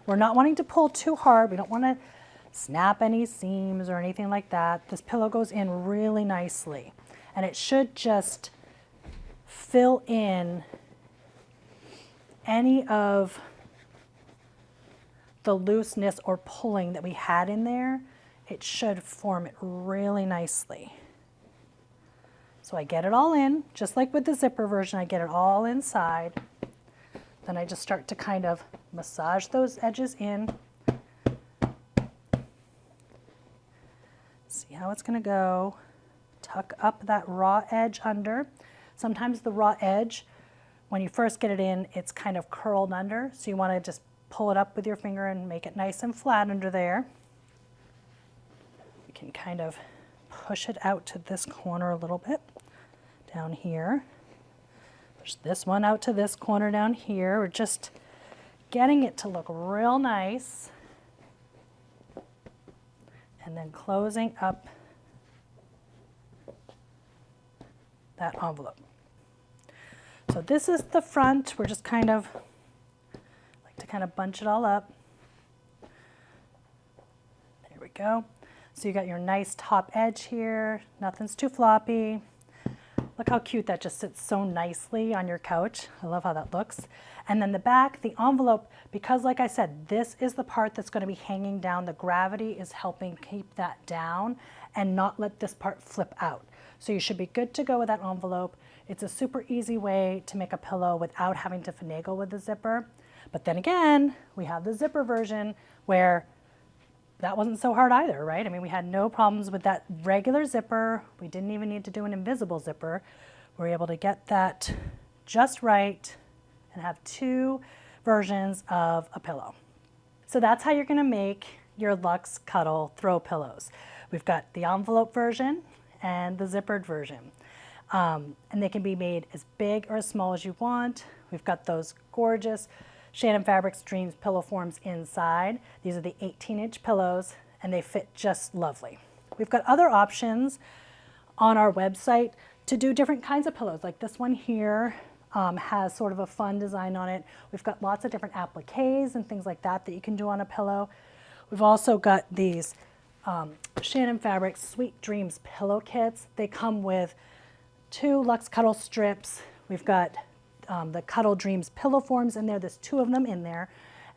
We're not wanting to pull too hard. We don't want to snap any seams or anything like that. This pillow goes in really nicely, and it should just fill in any of the looseness or pulling that we had in there. It should form it really nicely. So I get it all in, just like with the zipper version, I get it all inside. Then I just start to kind of massage those edges in. See how it's going to go. Tuck up that raw edge under. Sometimes the raw edge, when you first get it in, it's kind of curled under. So you want to just pull it up with your finger and make it nice and flat under there. You can kind of push it out to this corner a little bit down here. Push this one out to this corner down here. We're just getting it to look real nice. And then closing up that envelope. So this is the front. We're just kind of like to kind of bunch it all up. There we go. So you got your nice top edge here. Nothing's too floppy. Look how cute that just sits so nicely on your couch. I love how that looks. And then the back, the envelope, because like I said, this is the part that's going to be hanging down. The gravity is helping keep that down and not let this part flip out. So you should be good to go with that envelope. It's a super easy way to make a pillow without having to finagle with the zipper. But then again, we have the zipper version where that wasn't so hard either, right? I mean, we had no problems with that regular zipper. We didn't even need to do an invisible zipper. We were able to get that just right and have two versions of a pillow. So that's how you're gonna make your Luxe Cuddle Throw pillows. We've got the envelope version and the zippered version. And they can be made as big or as small as you want. We've got those gorgeous Shannon Fabrics Dreams pillow forms inside. These are the 18-inch pillows, and they fit just lovely. We've got other options on our website to do different kinds of pillows. Like this one here has sort of a fun design on it. We've got lots of different appliques and things like that that you can do on a pillow. We've also got these Shannon Fabrics Sweet Dreams pillow kits. They come with 2 Luxe Cuddle strips. We've got the Cuddle Dreams pillow forms in there. There's 2 of them in there.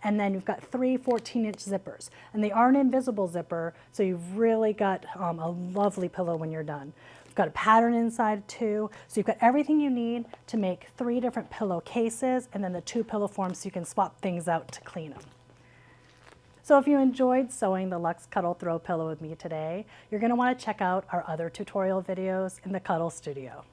And then you've got 3 14-inch zippers. And they are an invisible zipper, so you've really got a lovely pillow when you're done. We've got a pattern inside too. So you've got everything you need to make 3 different pillow cases and then the 2 pillow forms so you can swap things out to clean them. So if you enjoyed sewing the Luxe Cuddle Throw pillow with me today, you're going to want to check out our other tutorial videos in the Cuddle Studio.